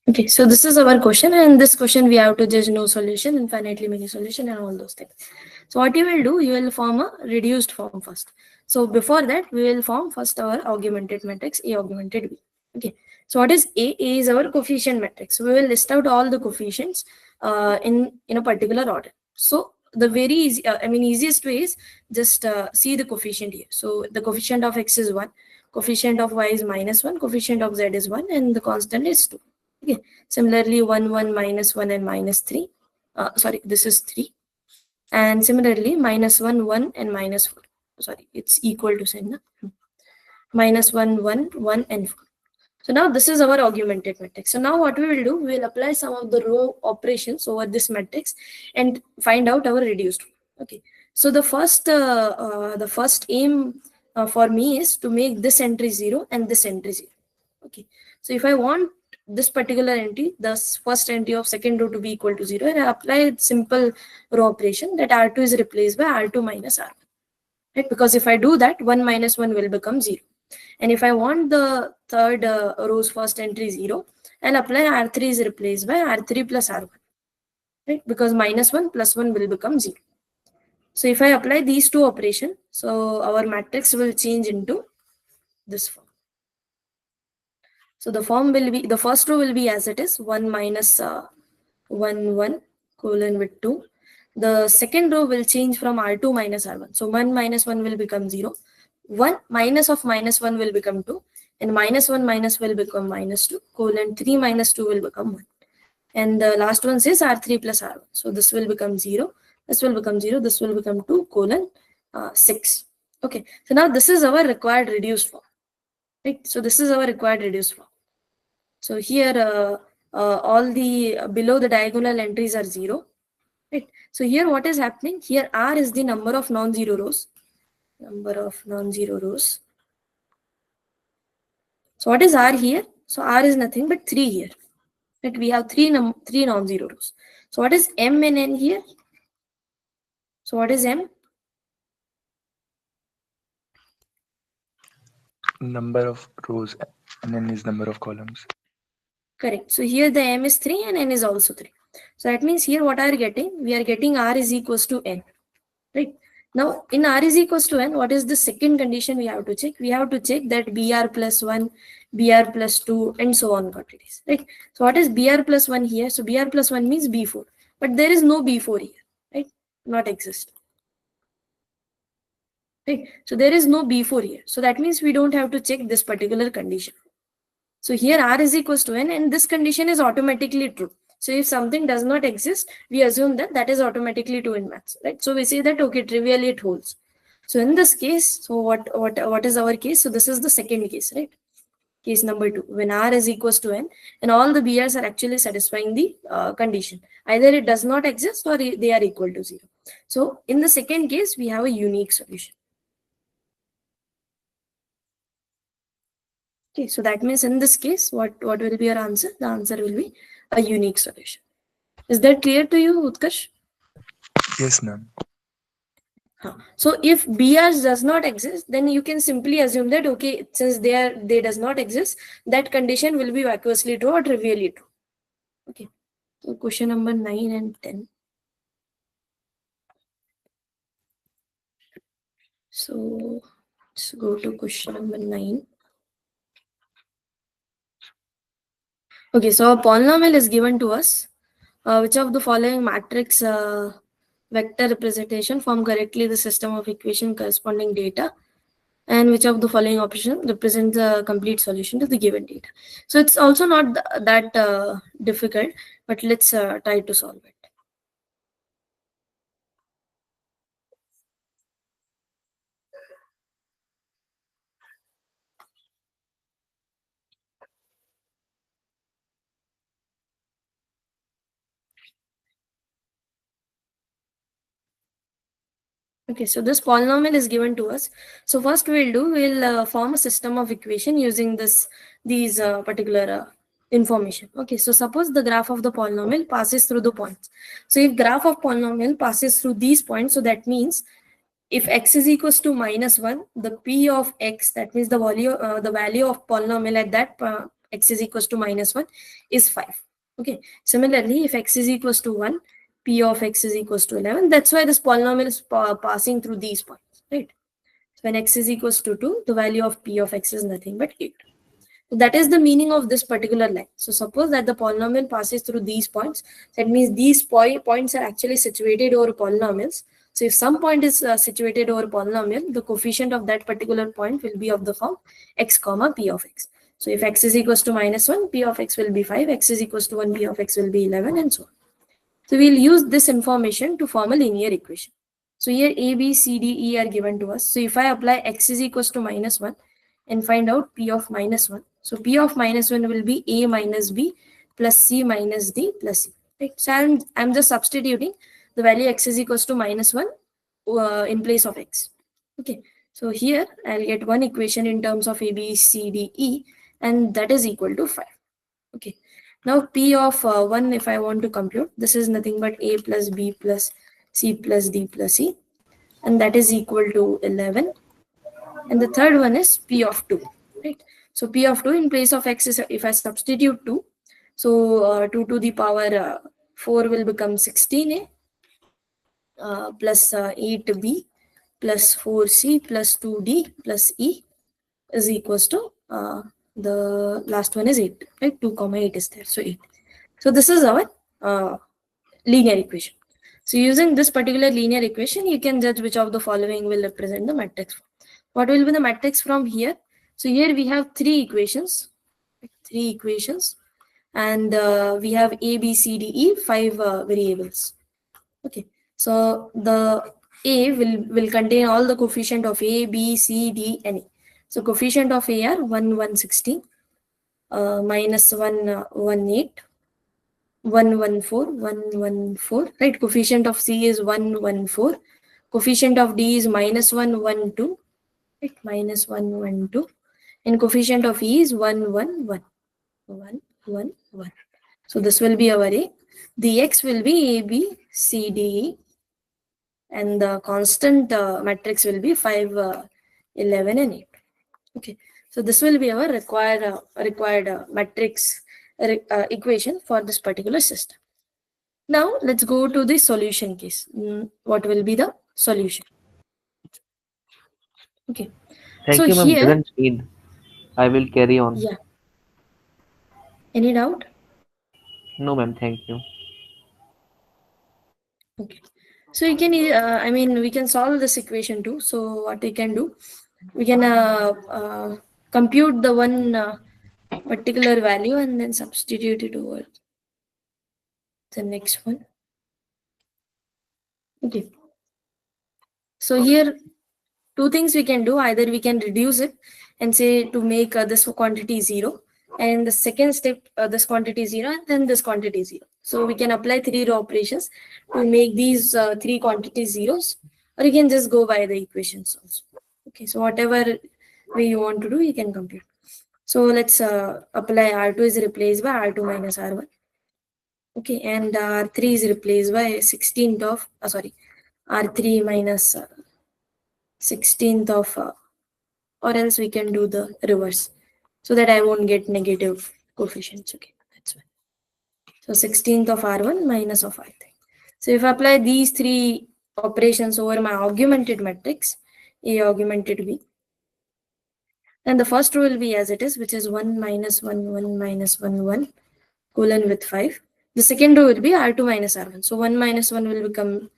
Okay, so this is our question, and this question we have to judge no solution, infinitely many solution, and all those things. So what you will do, you will form a reduced form first. So before that, we will form first our augmented matrix A augmented B. Okay, so what is A? A is our coefficient matrix. So we will list out all the coefficients in a particular order. So the very easy, easiest way is just see the coefficient here. So the coefficient of x is 1, coefficient of y is -1, coefficient of z is 1, and the constant is 2. Okay. Similarly, 1, 1, -1, and -3. Sorry, this is 3. And similarly, -1, 1, and -4. Sorry, it's equal to sign. -1, 1, 1, and 4. So now this is our augmented matrix. So now what we will do, we will apply some of the row operations over this matrix and find out our reduced form. Okay. So the first aim for me is to make this entry 0 and this entry 0. Okay. So if I want this particular entry, the first entry of second row to be equal to 0, and I apply simple row operation that R2 is replaced by R2 minus R1. Right? Because if I do that, 1 minus 1 will become 0. And if I want the third row's first entry 0, I'll apply R3 is replaced by R3 plus R1. right? Because -1 + 1 will become 0. So if I apply these two operations, so our matrix will change into this form. So the form will be, the first row will be as it is, 1 minus 1 1 colon with 2. The second row will change from R2 minus R1. So 1 minus 1 will become 0. 1 minus of -1 will become 2. And -1 minus will become -2. Colon 3 minus 2 will become 1. And the last one says R3 plus R1. So this will become 0. This will become 0. This will become 2 colon 6. Okay. So now this is our required reduced form. Right. So this is our required reduced form. So here all the below the diagonal entries are 0. Right. So here what is happening? Here R is the number of non-zero rows. Number of non-zero rows. So what is R here? So R is nothing but 3 here. Right. We have three non-zero rows. So what is M and N here? So what is M? Number of rows and n is number of columns. Correct. So here the M is 3 and N is also 3. So that means here what are we getting? We are getting R is equals to N. Right. Now in R is equals to N, what is the second condition we have to check? We have to check that BR plus 1, BR plus 2 and so on quantities. Right. So what is BR plus 1 here? So BR plus 1 means B4. But there is no B4 here. Right. Not exist. Right. So there is no B4 here. So that means we don't have to check this particular condition. So here R is equals to N and this condition is automatically true. So if something does not exist, we assume that that is automatically true in maths, right? So we say that, okay, trivially it holds. So in this case, so what is our case? So this is the second case, right? Case number 2, when R is equals to N and all the BRs are actually satisfying the condition. Either it does not exist or they are equal to 0. So in the second case, we have a unique solution. Okay, so that means in this case, what will be our answer? The answer will be a unique solution. Is that clear to you, Utkarsh? Yes, ma'am. So if BRs does not exist, then you can simply assume that, okay, since they does not exist, that condition will be vacuously true or trivially true. Okay. So question number 9 and 10. So let's go to question number 9. Okay, so a polynomial is given to us. Which of the following matrix vector representation form correctly the system of equation corresponding data, and which of the following option represents a complete solution to the given data? So it's also not that difficult, but let's try to solve it. Okay, so this polynomial is given to us. So first we'll form a system of equation using these particular information. Okay, so suppose the graph of the polynomial passes through the points. So if graph of polynomial passes through these points, so that means if x is equals to -1, the p of x, that means the value of polynomial at that x is equals to -1 is 5. Okay. Similarly, if x is equals to 1, p of x is equals to 11. That's why this polynomial is passing through these points, right? So when x is equals to 2, the value of p of x is nothing but 8. So that is the meaning of this particular line. So suppose that the polynomial passes through these points. That means these points are actually situated over polynomials. So if some point is situated over polynomial, the coefficient of that particular point will be of the form x comma p of x. So if x is equals to -1, p of x will be 5, x is equals to 1, p of x will be 11, and so on. So we'll use this information to form a linear equation. So here a, b, c, d, e are given to us. So if I apply x is equals to -1 and find out p of -1. So p of -1 will be a minus b plus c minus d plus c. Right? So I'm just substituting the value x is equals to -1 in place of x. Okay. So here I'll get one equation in terms of a, b, c, d, e, and that is equal to 5. Okay. Now p of 1, if I want to compute, this is nothing but a plus b plus c plus d plus e, and that is equal to 11. And the third one is p of 2, right? So p of 2 in place of x is, if I substitute 2, so 2 to the power 4 will become 16A plus 8B plus 4C plus 2D plus E is equals to the last one is 8, right? 2 comma 8 is there, so 8. So this is our linear equation. So using this particular linear equation, you can judge which of the following will represent the matrix. What will be the matrix from here? So here we have three equations, and we have A, B, C, D, E, 5 variables. Okay, so the A will contain all the coefficient of A, B, C, D, and E. So coefficient of A are 1, 1, 16, minus 1, 1, 8, 1, 1, 4, 1, 1, 4, right? Coefficient of C is 1, 1, 4. Coefficient of D is minus 1, 1, 2, right? Minus 1, 1, 2. And coefficient of E is 1, 1, 1, 1, 1, 1. So this will be our A. The X will be A, B, C, D, E. And the constant matrix will be 5, 11, and 8. Okay, so this will be our required matrix equation for this particular system. Now let's go to the solution case. What will be the solution? Okay, Thank so you, ma'am. here, Doesn't need. I will carry on. yeah. Any doubt? No, ma'am. Thank you. Okay, so you can we can solve this equation too. So what we can do, we can compute the one particular value and then substitute it over the next one. Okay, so here two things we can do. Either we can reduce it and say to make this quantity 0, and the second step this quantity 0 and then this quantity 0. So we can apply 3 row operations to make these 3 quantities zeros, or you can just go by the equations also. Okay, so whatever way you want to do, you can compute. So let's apply R2 is replaced by R2 minus R1. Okay, and R3 is replaced by 16th of R3 minus 16th of or else we can do the reverse so that I won't get negative coefficients. Okay, that's why. So 16th of R1 minus of R3. So if I apply these 3 operations over my augmented matrix, A augmented B, then the first row will be as it is, which is 1 minus 1, 1 minus 1, 1, colon with 5. The second row will be R2 minus R1. So 1 minus 1 will become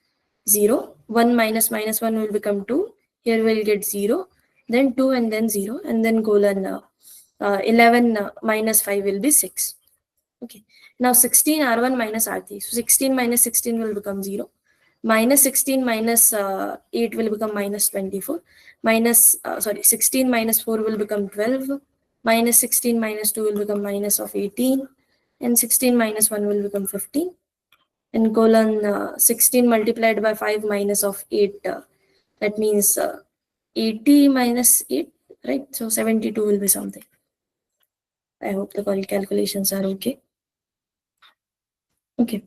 0. 1 minus minus 1 will become 2. Here we'll get 0. Then 2 and then 0. And then colon 11 minus 5 will be 6. Okay. Now 16 R1 minus R3. So 16 minus 16 will become 0. Minus 16 minus 8 will become minus 24. 16 minus 4 will become 12. Minus 16 minus 2 will become minus of 18. And 16 minus 1 will become 15. And colon 16 multiplied by 5 minus of 8. That means 80 minus 8, right? So 72 will be something. I hope the calculations are okay. Okay.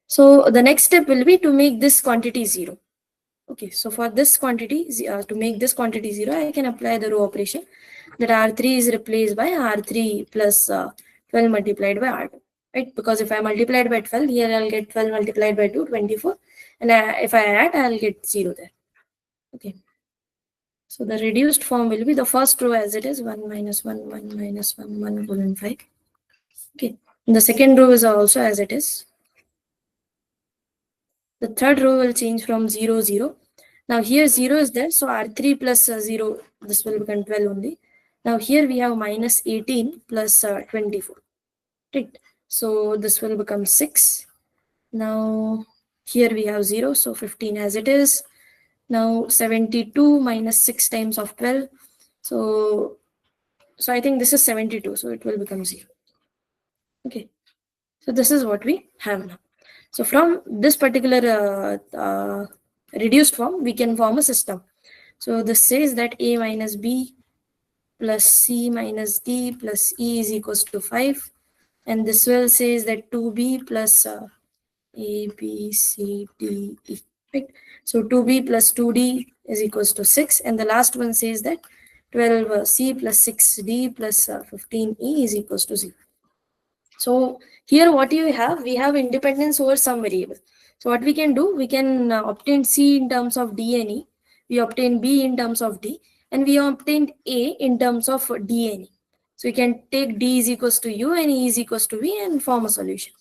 So the next step will be to make this quantity 0. Okay, so for this quantity, to make this quantity 0, I can apply the row operation that R3 is replaced by R3 plus 12 multiplied by R2, right? Because if I multiplied by 12, here I'll get 12 multiplied by 2, 24. And if I add, I'll get 0 there. Okay. So the reduced form will be the first row as it is, 1 minus 1, 1 minus 1, 1 colon 5. Okay. And the second row is also as it is. The third row will change from 0, 0. Now here 0 is there, so R3 plus 0, this will become 12 only. Now here we have minus 18 plus 24, right? So this will become 6. Now here we have 0, so 15 as it is. Now 72 minus 6 times of 12. So I think this is 72, so it will become 0. Okay, so this is what we have now. So from this particular reduced form, we can form a system. So this says that A minus B plus C minus D plus E is equals to 5. And this will says that 2B plus A, B, C, D, E. Right? So 2B plus 2D is equals to 6. And the last one says that 12C plus 6D plus 15E is equals to 0. So here what you have, we have independence over some variable. So what we can do, we can obtain C in terms of D and E, we obtain B in terms of D, and we obtained A in terms of D and E. So we can take D is equals to U and E is equals to V and form a solution.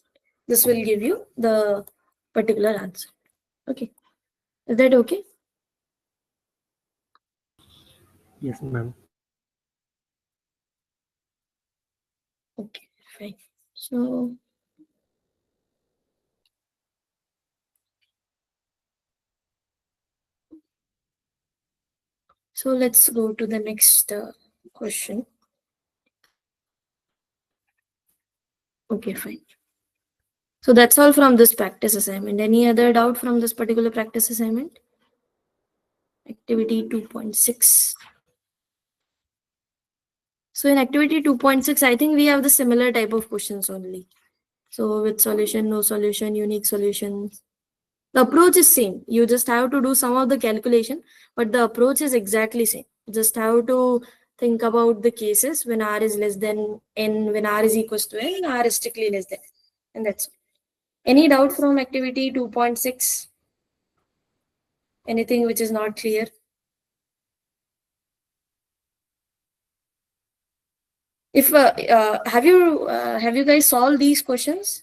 This will give you the particular answer. Okay. Is that okay? Yes, ma'am. Okay, fine. So let's go to the next question. Okay, fine. So that's all from this practice assignment. Any other doubt from this particular practice assignment? Activity 2.6. So in activity 2.6, I think we have the similar type of questions only. So with solution, no solution, unique solutions. The approach is same. You just have to do some of the calculation, but the approach is exactly same. You just have to think about the cases when R is less than N, when R is equals to N, R is strictly less than N. And that's all. Any doubt from activity 2.6? Anything which is not clear? If have you guys solved these questions?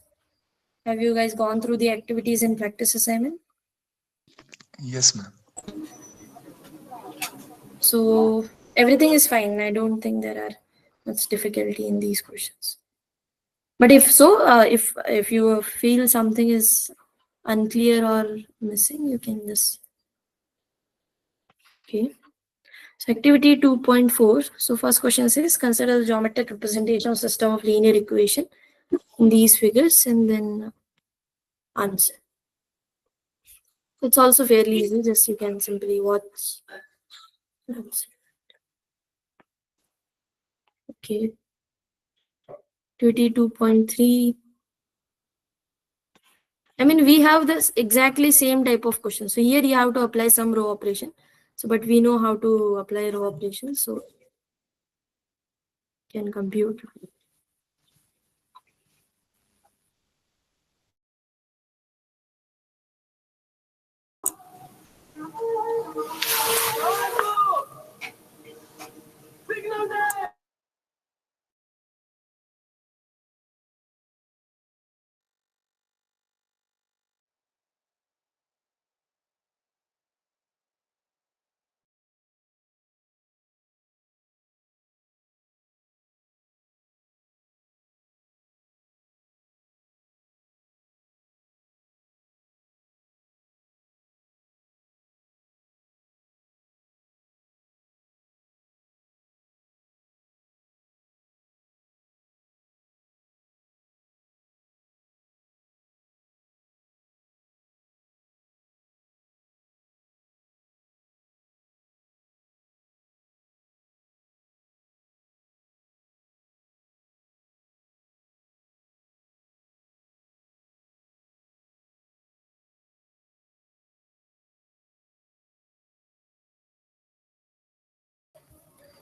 Have you guys gone through the activities and practice assignment? Yes, ma'am. So everything is fine. I don't think there are much difficulty in these questions. But if so, if you feel something is unclear or missing, you can just okay. So activity 2.4. So first question says consider the geometric representation system of linear equation in these figures and then answer. It's also fairly easy, just you can simply watch. Okay. Activity 2.3. I mean, we have this exactly same type of question. So here you have to apply some row operation. So, but we know how to apply row operation. So can compute.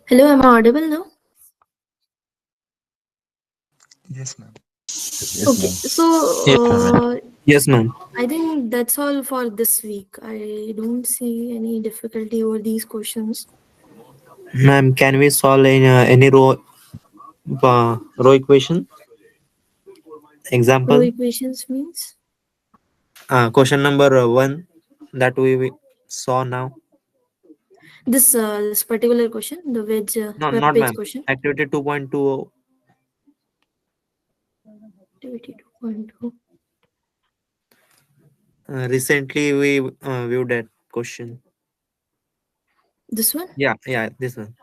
Hello, am I audible now? Yes, ma'am. Yes, Okay, ma'am. so Yes, ma'am. Yes, ma'am. I think that's all for this week. I don't see any difficulty over these questions. Ma'am, can we solve in any row equation? Row Example, equations means question number 1 that we saw now. this particular question, the No, web not page ma'am. question. Activity 2.2. Activity 2.2. Recently we viewed that question. This one. Yeah, this one.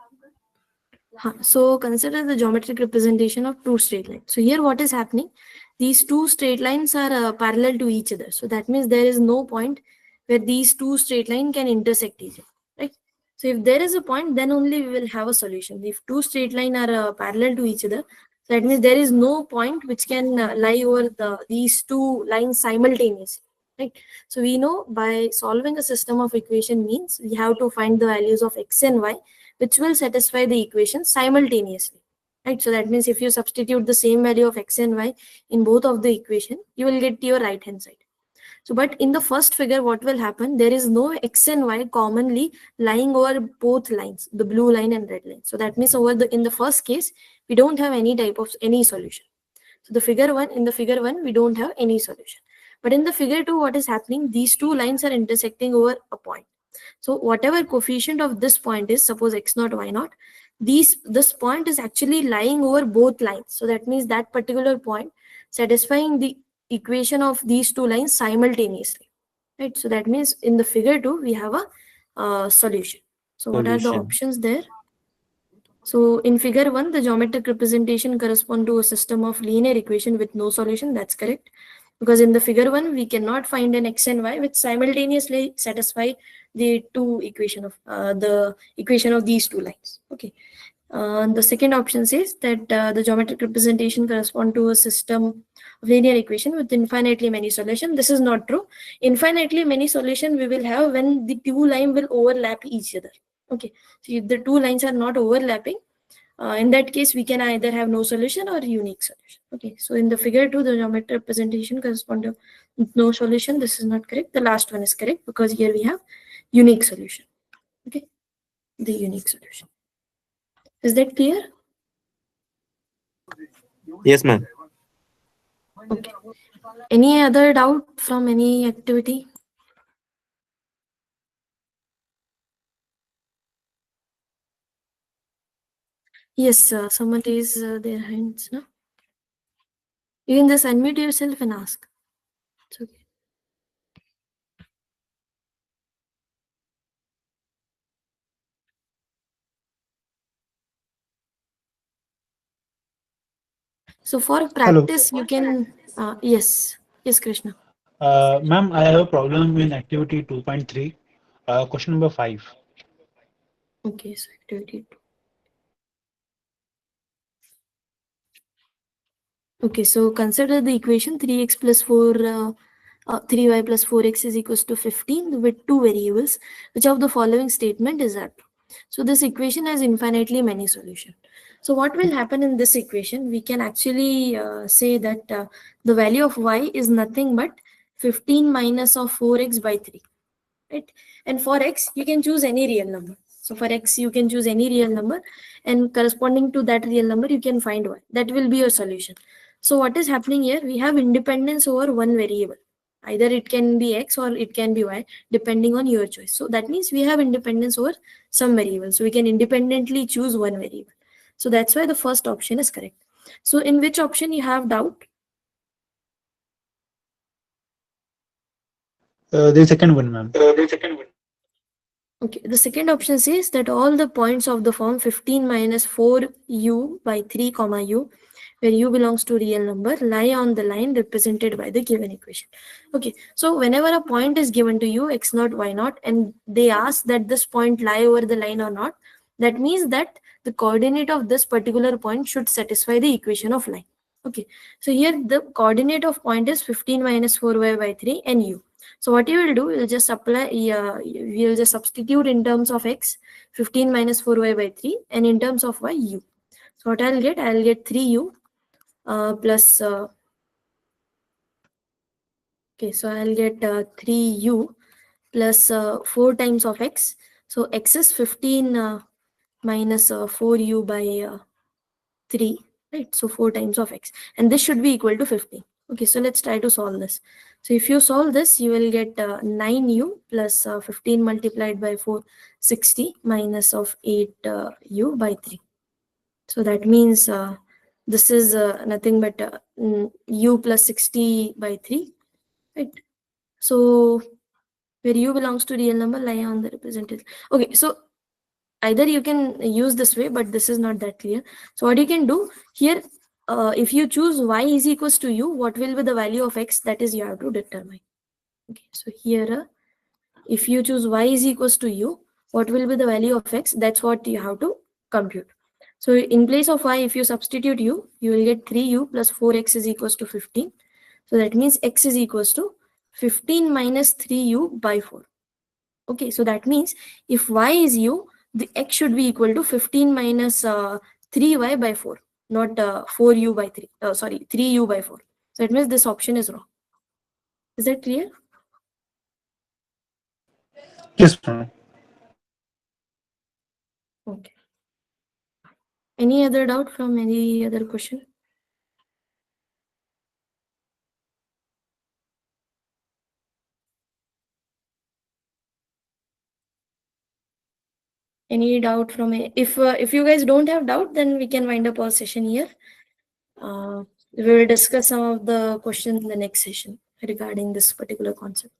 So consider the geometric representation of two straight lines. So here what is happening? These two straight lines are parallel to each other. So that means there is no point where these two straight lines can intersect each other, right? So if there is a point, then only we will have a solution. If two straight lines are parallel to each other, so that means there is no point which can lie over these two lines simultaneously, right? So we know by solving a system of equation means we have to find the values of x and y which will satisfy the equation simultaneously. right? So that means if you substitute the same value of x and y in both of the equation, you will get your right hand side. So, but in the first figure, what will happen? There is no x and y commonly lying over both lines, the blue line and red line. So that means in the first case, we don't have any type of any solution. So in the figure one, we don't have any solution. But in the figure two, what is happening? These two lines are intersecting over a point. So whatever coefficient of this point is, suppose x naught, y naught, this point is actually lying over both lines. So that means that particular point satisfying the equation of these two lines simultaneously, right? So that means in the figure two, we have a solution. So what are the Solution. options there? So in figure one, the geometric representation corresponds to a system of linear equation with no solution. That's correct. Because in the figure one, we cannot find an x and y which simultaneously satisfy the equation of these two lines. Okay. The second option says that the geometric representation corresponds to a system of linear equation with infinitely many solutions. This is not true. Infinitely many solutions we will have when the two lines will overlap each other. Okay, so if the two lines are not overlapping, in that case we can either have no solution or unique solution. Okay, so in the figure 2, the geometric representation corresponds to no solution. This is not correct. The last one is correct because here we have unique solution. Okay, the unique solution. Is that clear? Yes, ma'am. Okay. Any other doubt from any activity? Yes, someone raise their hands. No? You can just unmute yourself and ask. It's okay. So for practice, you can, yes, Krishna. Ma'am, I have a problem in activity 2.3, question number 5. Okay, so activity 2. Okay, so consider the equation 3x plus 3y plus 4x is equals to 15 with two variables. Which of the following statement is that? So this equation has infinitely many solutions. So what will happen in this equation? We can actually say that the value of y is nothing but 15 minus of 4x by 3. Right? And for x, you can choose any real number. So for x, you can choose any real number, and corresponding to that real number, you can find y. That will be your solution. So what is happening here? We have independence over one variable. Either it can be x or it can be y, depending on your choice. So that means we have independence over some variable. So we can independently choose one variable. So that's why the first option is correct. So in which option you have doubt? The second one, ma'am. Okay, the second option says that all the points of the form 15 minus 4u by 3 comma u, where u belongs to real number, lie on the line represented by the given equation. Okay, so whenever a point is given to you, x naught, y naught, and they ask that this point lie over the line or not, that means that the coordinate of this particular point should satisfy the equation of line. Okay, so here the coordinate of point is 15 minus 4y by 3 and u. So what you will do, you'll just apply, we'll just substitute in terms of x, 15 minus 4y by 3, and in terms of y, u. So what I'll get 3u plus, okay, so I'll get 3u plus 4 times of x. So x is 15 minus 4u by 3, right? So 4 times of x. And this should be equal to 15. Okay, so let's try to solve this. So if you solve this, you will get 9u plus 15 multiplied by 4, 60 minus of 8u by 3. So that means this is nothing but u plus 60 by 3, right? So where u belongs to real number, lie on the represented. Okay, so either you can use this way, but this is not that clear. So what you can do here, if you choose y is equals to u, what will be the value of x? That is you have to determine. Okay, so here if you choose y is equals to u, what will be the value of x? That's what you have to compute. So in place of y, if you substitute u, you will get 3u plus 4x is equals to 15. So that means x is equals to 15 minus 3u by 4. Okay, so that means if y is u, the x should be equal to 15 minus 3y by 4. not 4u by 3. Sorry, 3u by 4. So it means this option is wrong. Is that clear? Yes, ma'am. Okay. Any other doubt from any other question? Any doubt from if you guys don't have doubt, then we can wind up our session here. We will discuss some of the questions in the next session regarding this particular concept.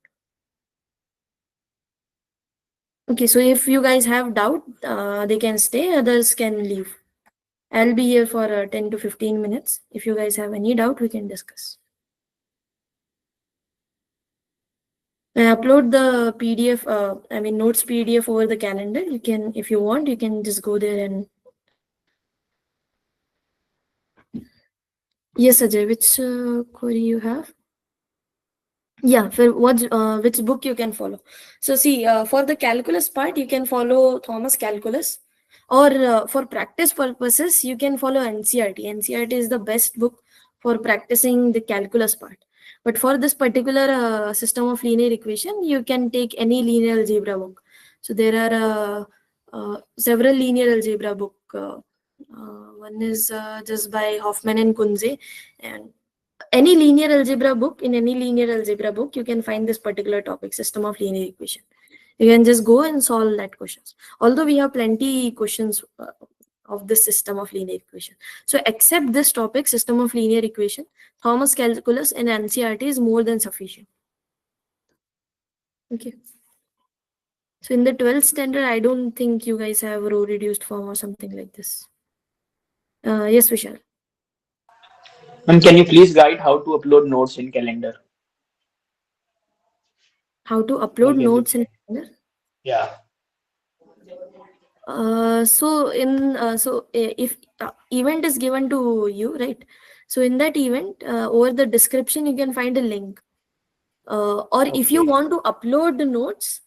Okay, so if you guys have doubt, they can stay, others can leave. I'll be here for 10 to 15 minutes. If you guys have any doubt, we can discuss. I upload the PDF, notes PDF over the calendar. You can, if you want, you can just go there and. Yes, Ajay, which query you have? Yeah, for what which book you can follow. So see, for the calculus part, you can follow Thomas Calculus, or for practice purposes, you can follow NCRT. NCRT is the best book for practicing the calculus part. But for this particular system of linear equation, you can take any linear algebra book. So there are several linear algebra book. One is just by Hoffman and Kunze, and any linear algebra book, in any linear algebra book, you can find this particular topic, system of linear equation. You can just go and solve that questions. Although we have plenty questions of this system of linear equation. So except this topic, system of linear equation, Thomas Calculus and NCRT is more than sufficient. Okay. So in the 12th standard, I don't think you guys have row reduced form or something like this. Yes, Vishal. Ma'am, can you please guide how to upload notes in calendar? How to Like upload in the, notes in calendar? yeah. If event is given to you, right? So in that event, over the description, you can find a link. Or if you Okay. want to upload the notes,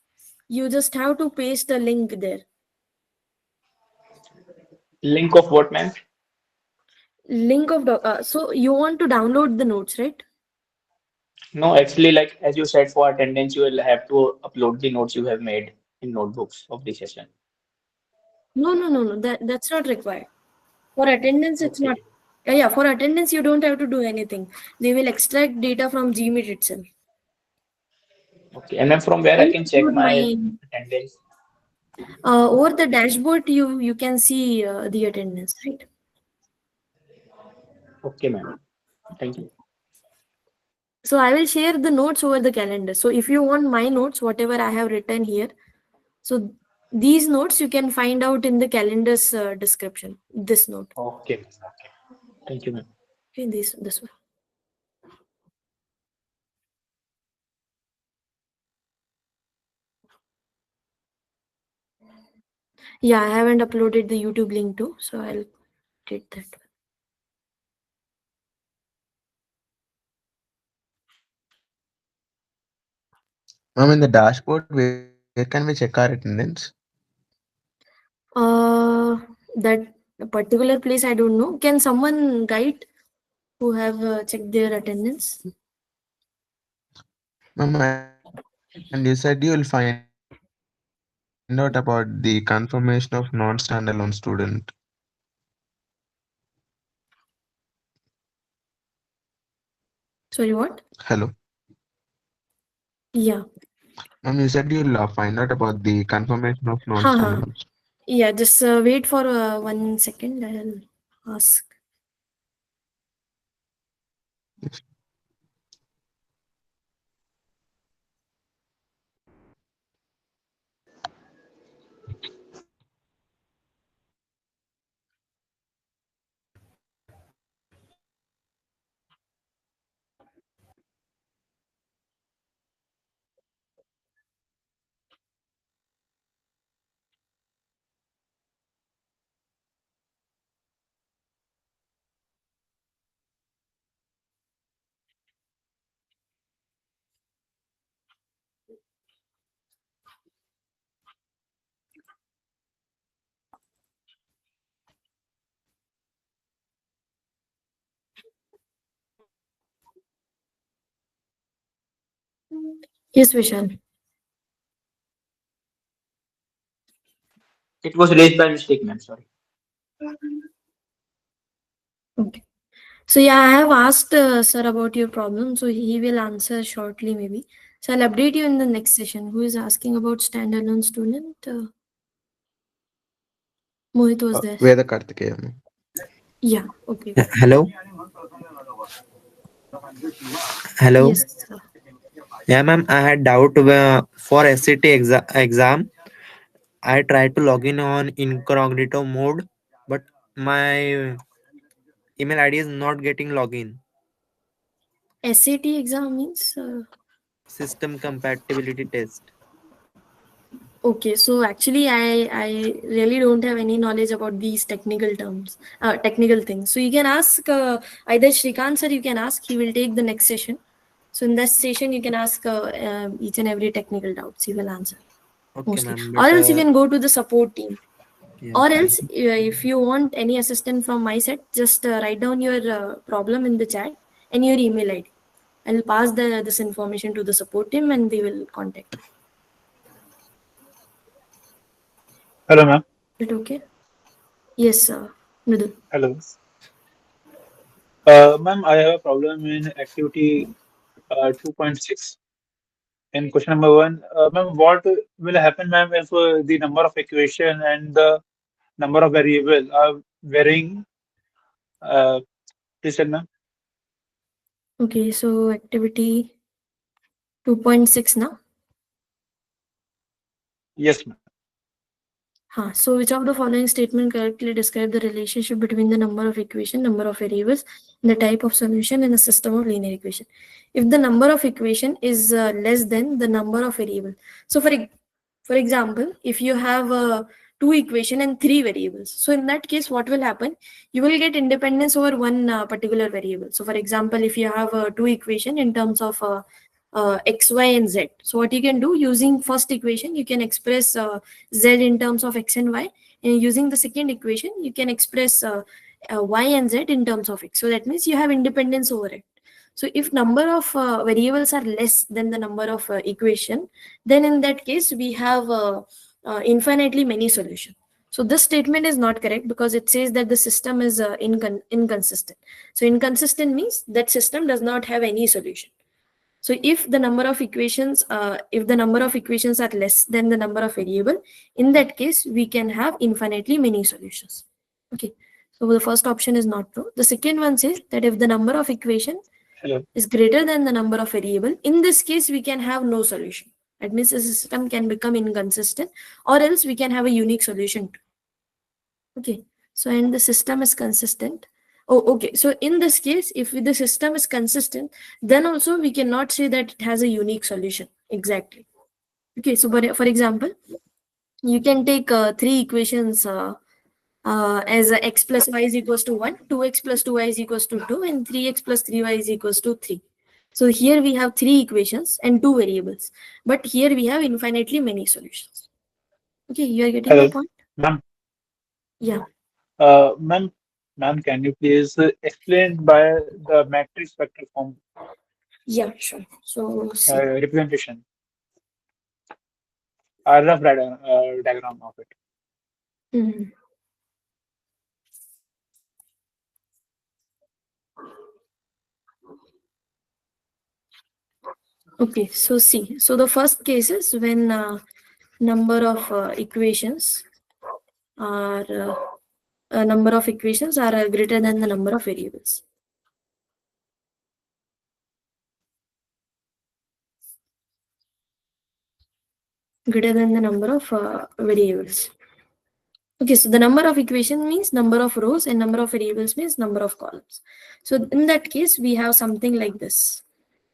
you just have to paste the link there. Link of what, ma'am? Link of so you want to download the notes, right? No, actually, like as you said, for attendance, you will have to upload the notes you have made in notebooks of the session. No. That's not required. For attendance, it's not. Okay. Yeah, for attendance, you don't have to do anything. They will extract data from Gmeet itself. Okay. And then from where I I'll can check upload my my attendance? over the dashboard. You can see the attendance, right? Okay, ma'am. Thank you. So I will share the notes over the calendar. So if you want my notes, whatever I have written here, so these notes you can find out in the calendar's description. This note. Okay, ma'am. Okay. Thank you, ma'am. Okay, this one. Yeah, I haven't uploaded the YouTube link too, so I'll get that. Ma'am, in the dashboard, where can we check our attendance? That particular place I don't know. Can someone guide who have checked their attendance? Ma'am, and you said you'll find out about the confirmation of non-standalone student. Sorry, what? Hello. Yeah. Ma'am, you said you'll find out about the confirmation of Haha. non-standalone. Yeah, just wait for 1 second. I'll ask. Yes, Vishal. It was raised by mistake, ma'am. Sorry. Okay. So yeah, I have asked sir about your problem, so he will answer shortly maybe. So I'll update you in the next session. Who is asking about standalone student? Mohit was there. Veda Kartikeya. Yeah. Okay. Hello. Hello. Yes, sir. Yeah, ma'am. I had doubt for SCT exam. I tried to log in on incognito mode, but my email ID is not getting login. SAT exam means. System compatibility test. Okay, so actually, I really don't have any knowledge about these technical terms, technical things. So you can ask either Shrikant sir. You can ask. He will take the next session. So in that session, you can ask each and every technical doubts. He will answer Okay, mostly. ma'am. Or But else you can go to the support team. yeah. Or else, if you want any assistance from my side, just write down your problem in the chat and your email ID. I'll pass this information to the support team and they will contact you. Hello, ma'am. Is it okay? Yes, Mridul. Hello. Ma'am, I have a problem in activity 2.6. In question number one, ma'am, what will happen, ma'am, if the number of equation and the number of variable are varying? Please tell, ma'am. Okay, so activity 2.6 now. Yes, ma'am. So which of the following statement correctly describe the relationship between the number of equation, number of variables, and the type of solution in a system of linear equation? If the number of equation is less than the number of variable. So for example, if you have two equation and three variables, so in that case, what will happen? You will get independence over one particular variable. So for example, if you have two equation in terms of x, y, and z. So what you can do using first equation, you can express z in terms of x and y, and using the second equation, you can express y and z in terms of x. So that means you have independence over it. So if number of variables are less than the number of equation, then in that case we have infinitely many solutions. So this statement is not correct because it says that the system is inconsistent. So inconsistent means that system does not have any solution. So if the number of equations are less than the number of variable, in that case we can have infinitely many solutions. Okay. So the first option is not true. The second one says that if the number of equation Hello. is greater than the number of variable, in this case we can have no solution. That means the system can become inconsistent, or else we can have a unique solution too. Okay. So and the system is consistent. Oh, okay. So in this case, if the system is consistent, then also we cannot say that it has a unique solution. Exactly. Okay. So for example, you can take three equations as x plus y is equals to 1, 2x plus 2y is equals to 2, and 3x plus 3y is equals to 3. So here we have three equations and two variables, but here we have infinitely many solutions. Okay, you are getting my Hello, point? ma'am. Yeah. Ma'am, can you please explain by the matrix vector form Yeah, sure. So see. representation, a rough diagram of it? Mhm. Okay, so see. So the first case is when number of equations are greater than the number of variables. Greater than the number of variables. Okay, so the number of equation means number of rows and number of variables means number of columns. So in that case, we have something like this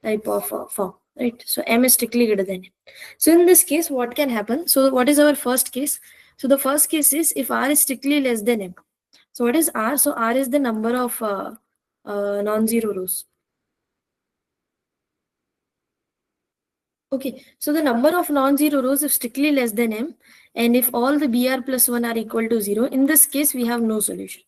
type of form, right? So m is strictly greater than n. So in this case, what can happen? So what is our first case? So the first case is if r is strictly less than m. So what is r? So r is the number of non-zero rows. Okay, so the number of non-zero rows is strictly less than m, and if all the br plus 1 are equal to 0, in this case we have no solution.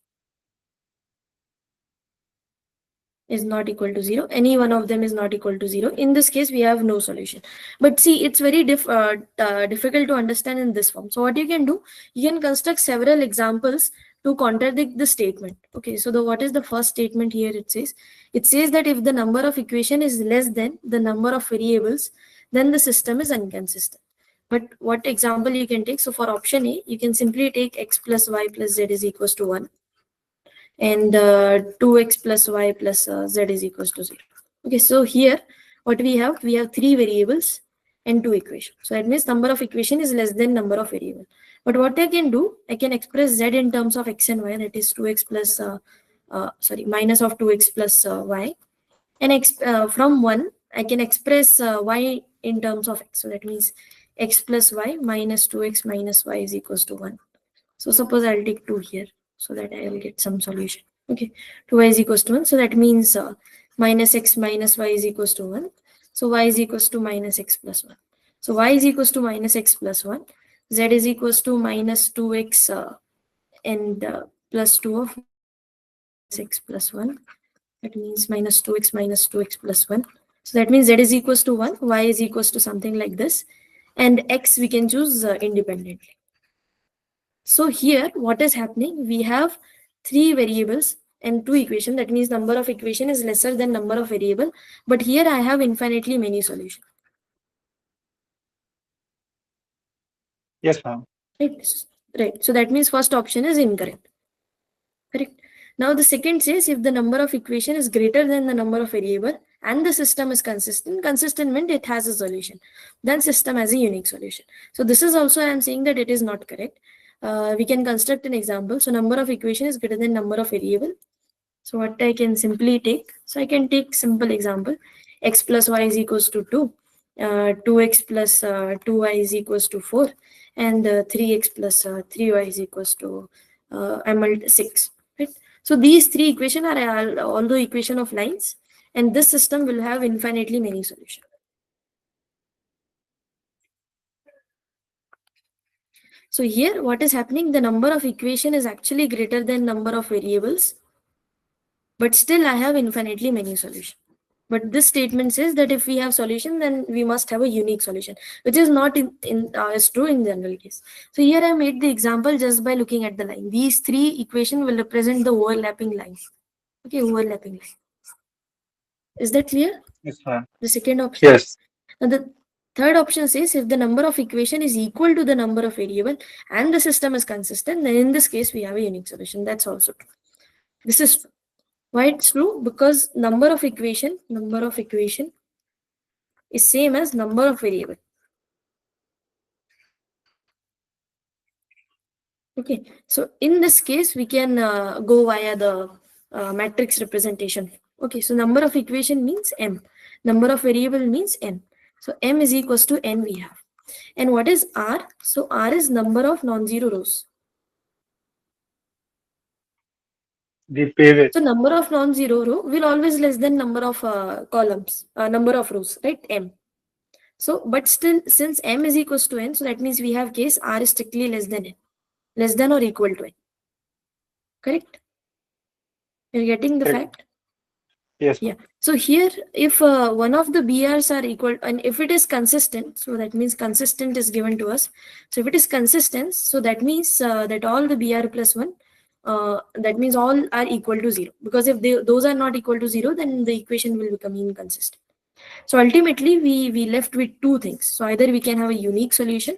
is not equal to 0. Any one of them is not equal to 0. In this case, we have no solution. But see, it's very difficult to understand in this form. So what you can do, you can construct several examples to contradict the statement. Okay, so what is the first statement here? It says that if the number of equation is less than the number of variables, then the system is inconsistent. But what example you can take? So for option A, you can simply take x plus y plus z is equals to 1. And 2x plus y plus z is equals to 0. Okay, so here what we have 3 variables and 2 equations. So that means number of equation is less than number of variable. But what I can do, I can express z in terms of x and y, that is 2x plus minus of 2x plus y, and from 1 I can express y in terms of x. So that means x plus y minus 2x minus y is equals to 1. So suppose I'll take 2 here, so that I will get some solution. Okay, 2y is equals to 1. So that means minus x minus y is equals to 1. So y is equals to minus x plus 1. So y is equals to minus x plus 1. Z is equals to minus 2x and plus 2 of x plus 1. That means minus 2x plus 1. So that means z is equals to 1, y is equals to something like this, and x we can choose independently. So here what is happening, we have 3 variables and 2 equation. That means number of equation is lesser than number of variable, but here I have infinitely many solutions. Yes, ma'am. Right. So that means first option is incorrect. Correct. Now the second says if the number of equation is greater than the number of variable and the system is consistent means it has a solution. Then system has a unique solution. So this is also I am saying that it is not correct. We can construct an example. So number of equation is greater than number of variable. So what I can simply take, so I can take simple example, x plus y is equals to 2, 2x plus 2y is equals to 4, and 3x plus 3y is equals to 6. Right? So these 3 equations are all the equation of lines, and this system will have infinitely many solutions. So here what is happening, the number of equation is actually greater than number of variables, but still I have infinitely many solutions. But this statement says that if we have solution, then we must have a unique solution, which is not is true in general case. So here I made the example just by looking at the line. These 3 equations will represent the overlapping lines. Okay, overlapping line. Is that clear? Yes, ma'am. The second option. Yes. Now the third option says if the number of equation is equal to the number of variable and the system is consistent, then in this case we have a unique solution. That's also true. This is true. Why it's true? Because number of equation is same as number of variable. Okay, so in this case we can go via the matrix representation. Okay, so number of equation means m, number of variable means n. So m is equals to n we have. And what is r? So r is number of non-zero rows. The pivot. So number of non-zero row will always less than number of columns, number of rows, right? M. So, but still, since m is equals to n, so that means we have case r is strictly less than n, less than or equal to n. Correct? You're getting the fact? Yes. Yeah. So here, if one of the BRs are equal, and if it is consistent, so that means consistent is given to us. So if it is consistent, so that means that all the BR plus 1, that means all are equal to 0. Because if those are not equal to 0, then the equation will become inconsistent. So ultimately, we left with 2 things. So either we can have a unique solution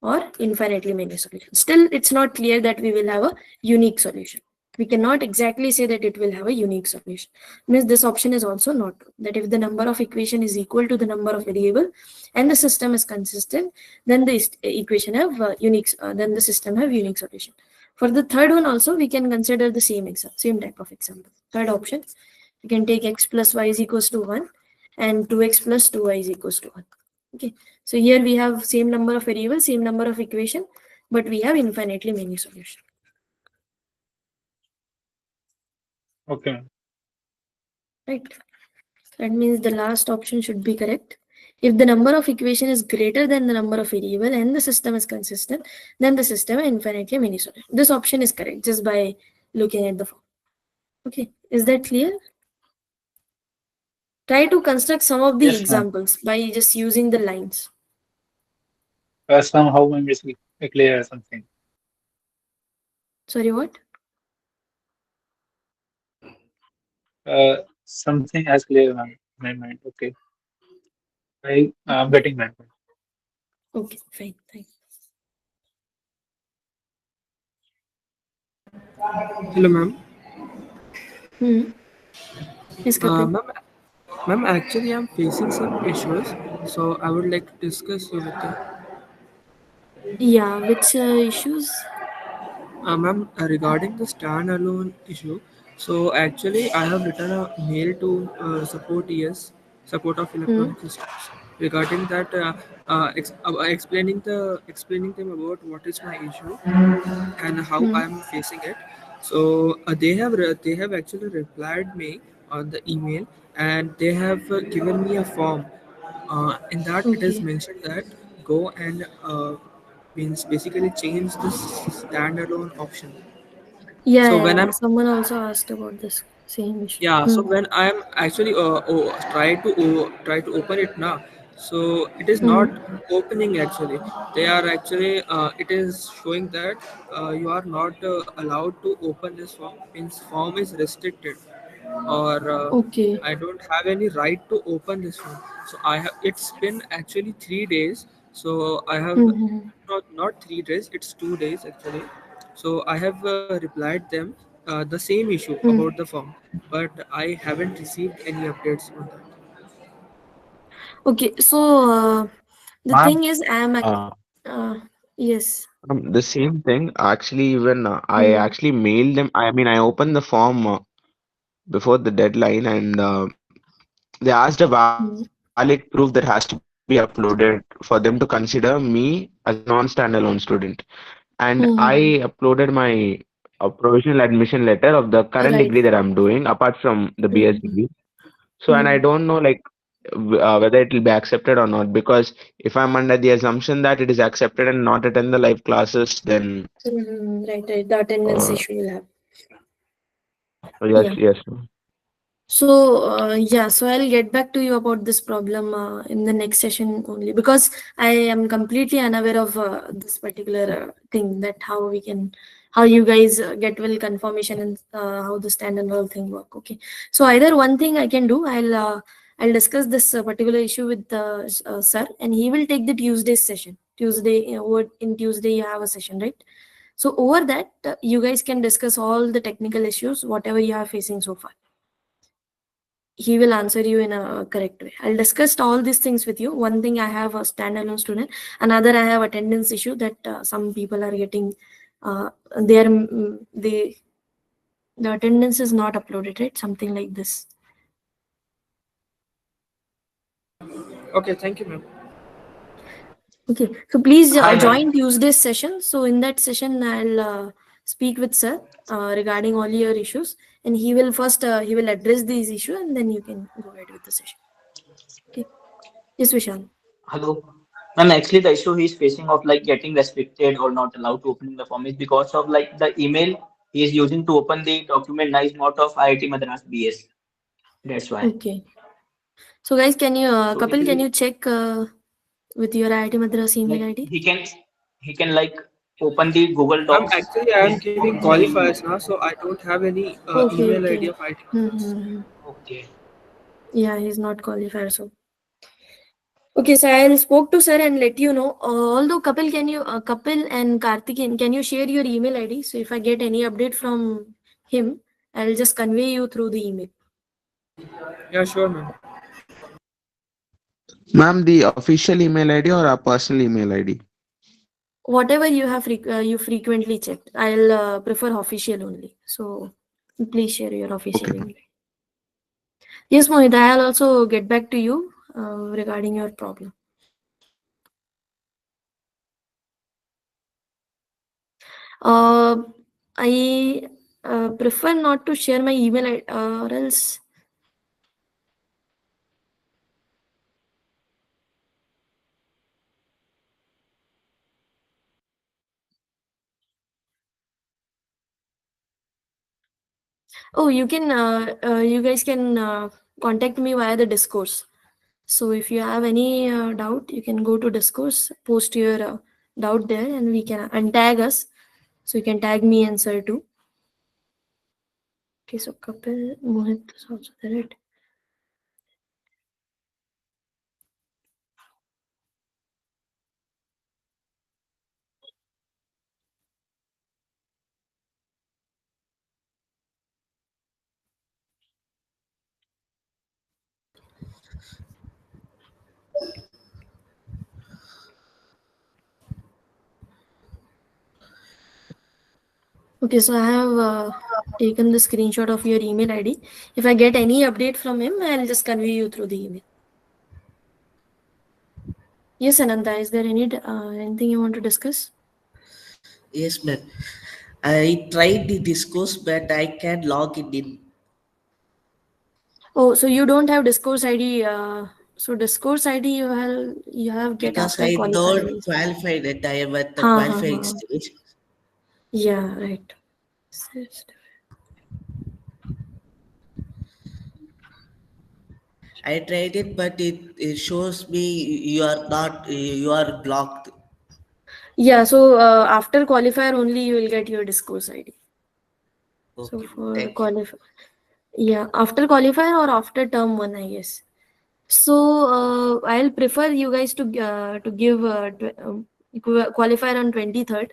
or infinitely many solutions. Still, it's not clear that we will have a unique solution. We cannot exactly say that it will have a unique solution. Means this option is also not true. That if the number of equation is equal to the number of variable and the system is consistent, then the equation have unique. Then the system have unique solution. For the third one also, we can consider the same type of example. Third option, you can take x plus y is equals to 1 and 2x plus 2y is equals to 1. Okay, so here we have same number of variables, same number of equation, but we have infinitely many solutions. Okay. Right. That means the last option should be correct. If the number of equation is greater than the number of variable and the system is consistent, then the system has infinitely many solutions. This option is correct just by looking at the form. Okay, is that clear? Try to construct some of the Yes, ma'am. examples by just using the lines. Somehow, ma'am, it's clear something. Sorry, what? Something as clear, ma'am. My mind. Okay. I'm getting that. Okay, fine, thanks. Hello, ma'am. Hmm. Yes, Kapil. Ma'am, actually, I'm facing some issues, so I would like to discuss with you. Yeah, which issues? Ma'am, regarding the standalone issue, so actually, I have written a mail to support of Hmm. electronic systems regarding that, explaining them about what is my issue and how Hmm. I'm facing it. So they have actually replied me on the email, and they have given me a form. In that it is Okay. mentioned that go and means basically change the standalone option. Yeah, So yeah, when yeah. I'm Someone also asked about this same issue. yeah, so Hmm. when I'm actually try to open it now, so it is not Hmm. opening actually. They are actually it is showing that you are not allowed to open this form. Means form is restricted, or Okay. I don't have any right to open this form. So I have. It's been actually 3 days. So I have Hmm. not 3 days. It's 2 days actually. So I have replied them the same issue about Hmm. the form, but I haven't received any updates on that. Okay, so the Ma'am, thing is, uh, uh, yes. the same thing. Actually, even I Hmm. actually mailed them. I mean, I opened the form before the deadline, and they asked a valid Hmm. proof that has to be uploaded for them to consider me as a non-standalone student. And I Hmm. uploaded my provisional admission letter of the current degree that Right. I'm doing, apart from the BS degree. Hmm. So, and I Hmm. don't know like whether it will be accepted or not, because if I'm under the assumption that it is accepted and not attend the live classes, then Right, right. The attendance uh, issue you'll have. yes, Yeah. yes. So, yeah, so I'll get back to you about this problem in the next session only, because I am completely unaware of this particular thing, that how you guys get will confirmation and how the stand and all thing work. Okay. So either one thing I can do, I'll discuss this particular issue with sir, and he will take the Tuesday session. Tuesday, in Tuesday you have a session, right? So over that, you guys can discuss all the technical issues, whatever you are facing so far. He will answer you in a correct way. I'll discuss all these things with you. One thing, I have a standalone student. Another, I have attendance issue that some people are getting. They are they the attendance is not uploaded, right? Something like this. Okay, thank you, ma'am. Okay, so please Hi, ma'am. join Tuesday's session. So in that session, I'll speak with sir regarding all your issues, and he will address these issues, and then you can go ahead with the session. Okay. Yes, Vishal. Hello. Ma'am, actually the issue he's facing of like getting restricted or not allowed to open the form is because of like the email he is using to open the document is not of IIT Madras BS. That's why. Okay. So guys, can you, So if Kapil, can he you check with your IIT Madras email like ID? he can like open the Google I'm Docs actually I am with giving using qualifiers now, so I don't have any Okay, email ID okay. of IT. Mm-hmm. okay. Yeah, he's not qualified. So okay, so I'll spoke to sir and let you know. Although Kapil, Kapil and Karthikeyan, can you share your email ID? So if I get any update from him, I'll just convey you through the email. Yeah, sure, ma'am. Ma'am, the official email ID or our personal email ID? Whatever you have you frequently checked, I'll prefer official only. So please share your official Okay. email. Yes, Mohit, I'll also get back to you regarding your problem. Uh, I prefer not to share my email or else. Oh, you guys can contact me via the discourse. So if you have any doubt, you can go to discourse, post your doubt there, and we can untag us. So you can tag me and sir too. Okay, so Kapil, Mohit is also there, right? Okay, so I have taken the screenshot of your email ID. If I get any update from him, I'll just convey you through the email. Yes, Ananta, is there anything you want to discuss? Yes, ma'am. I tried the discourse, but I can log it in. Oh, so you don't have discourse ID. So discourse ID you have get Because after I qualifying. don't qualify that I am at the Ha, ha, qualifying ha. stage. Yeah, right. I tried it, but it shows me you are blocked. Yeah, so after qualifier only you will get your discourse ID. So Okay, for thank you. qualifier, yeah, after qualifier or after term 1, I guess. So I'll prefer you guys to give qualifier on 23rd,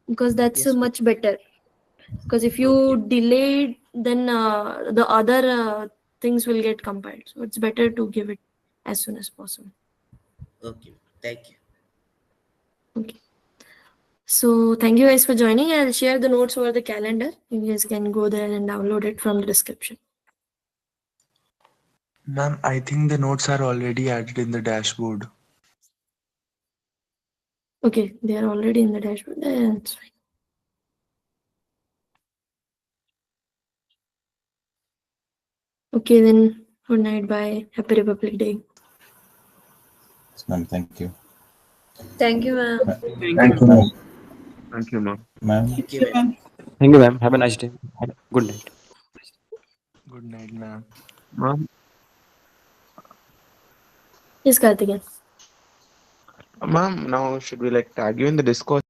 because that's Yes, ma'am. much better. Because if you Okay, delay, then the other things will get compiled. So it's better to give it as soon as possible. okay, thank you. Okay. So thank you guys for joining. I'll share the notes over the calendar. You guys can go there and download it from the description. Ma'am, I think the notes are already added in the dashboard. Okay, they are already in the dashboard. That's fine. Okay, then good night. Bye. Happy Republic Day. Yes, ma'am. Thank you. Thank you, ma'am. Thank you, Thank ma'am. you, Ma'am, ma'am. Thank you, ma'am. ma'am, Thank you, ma'am. Thank you, ma'am. Have a nice day. Good night. Good night, ma'am. Ma'am, Yes, Karthikeyan. ma'am, now should we like tag you in the Discord?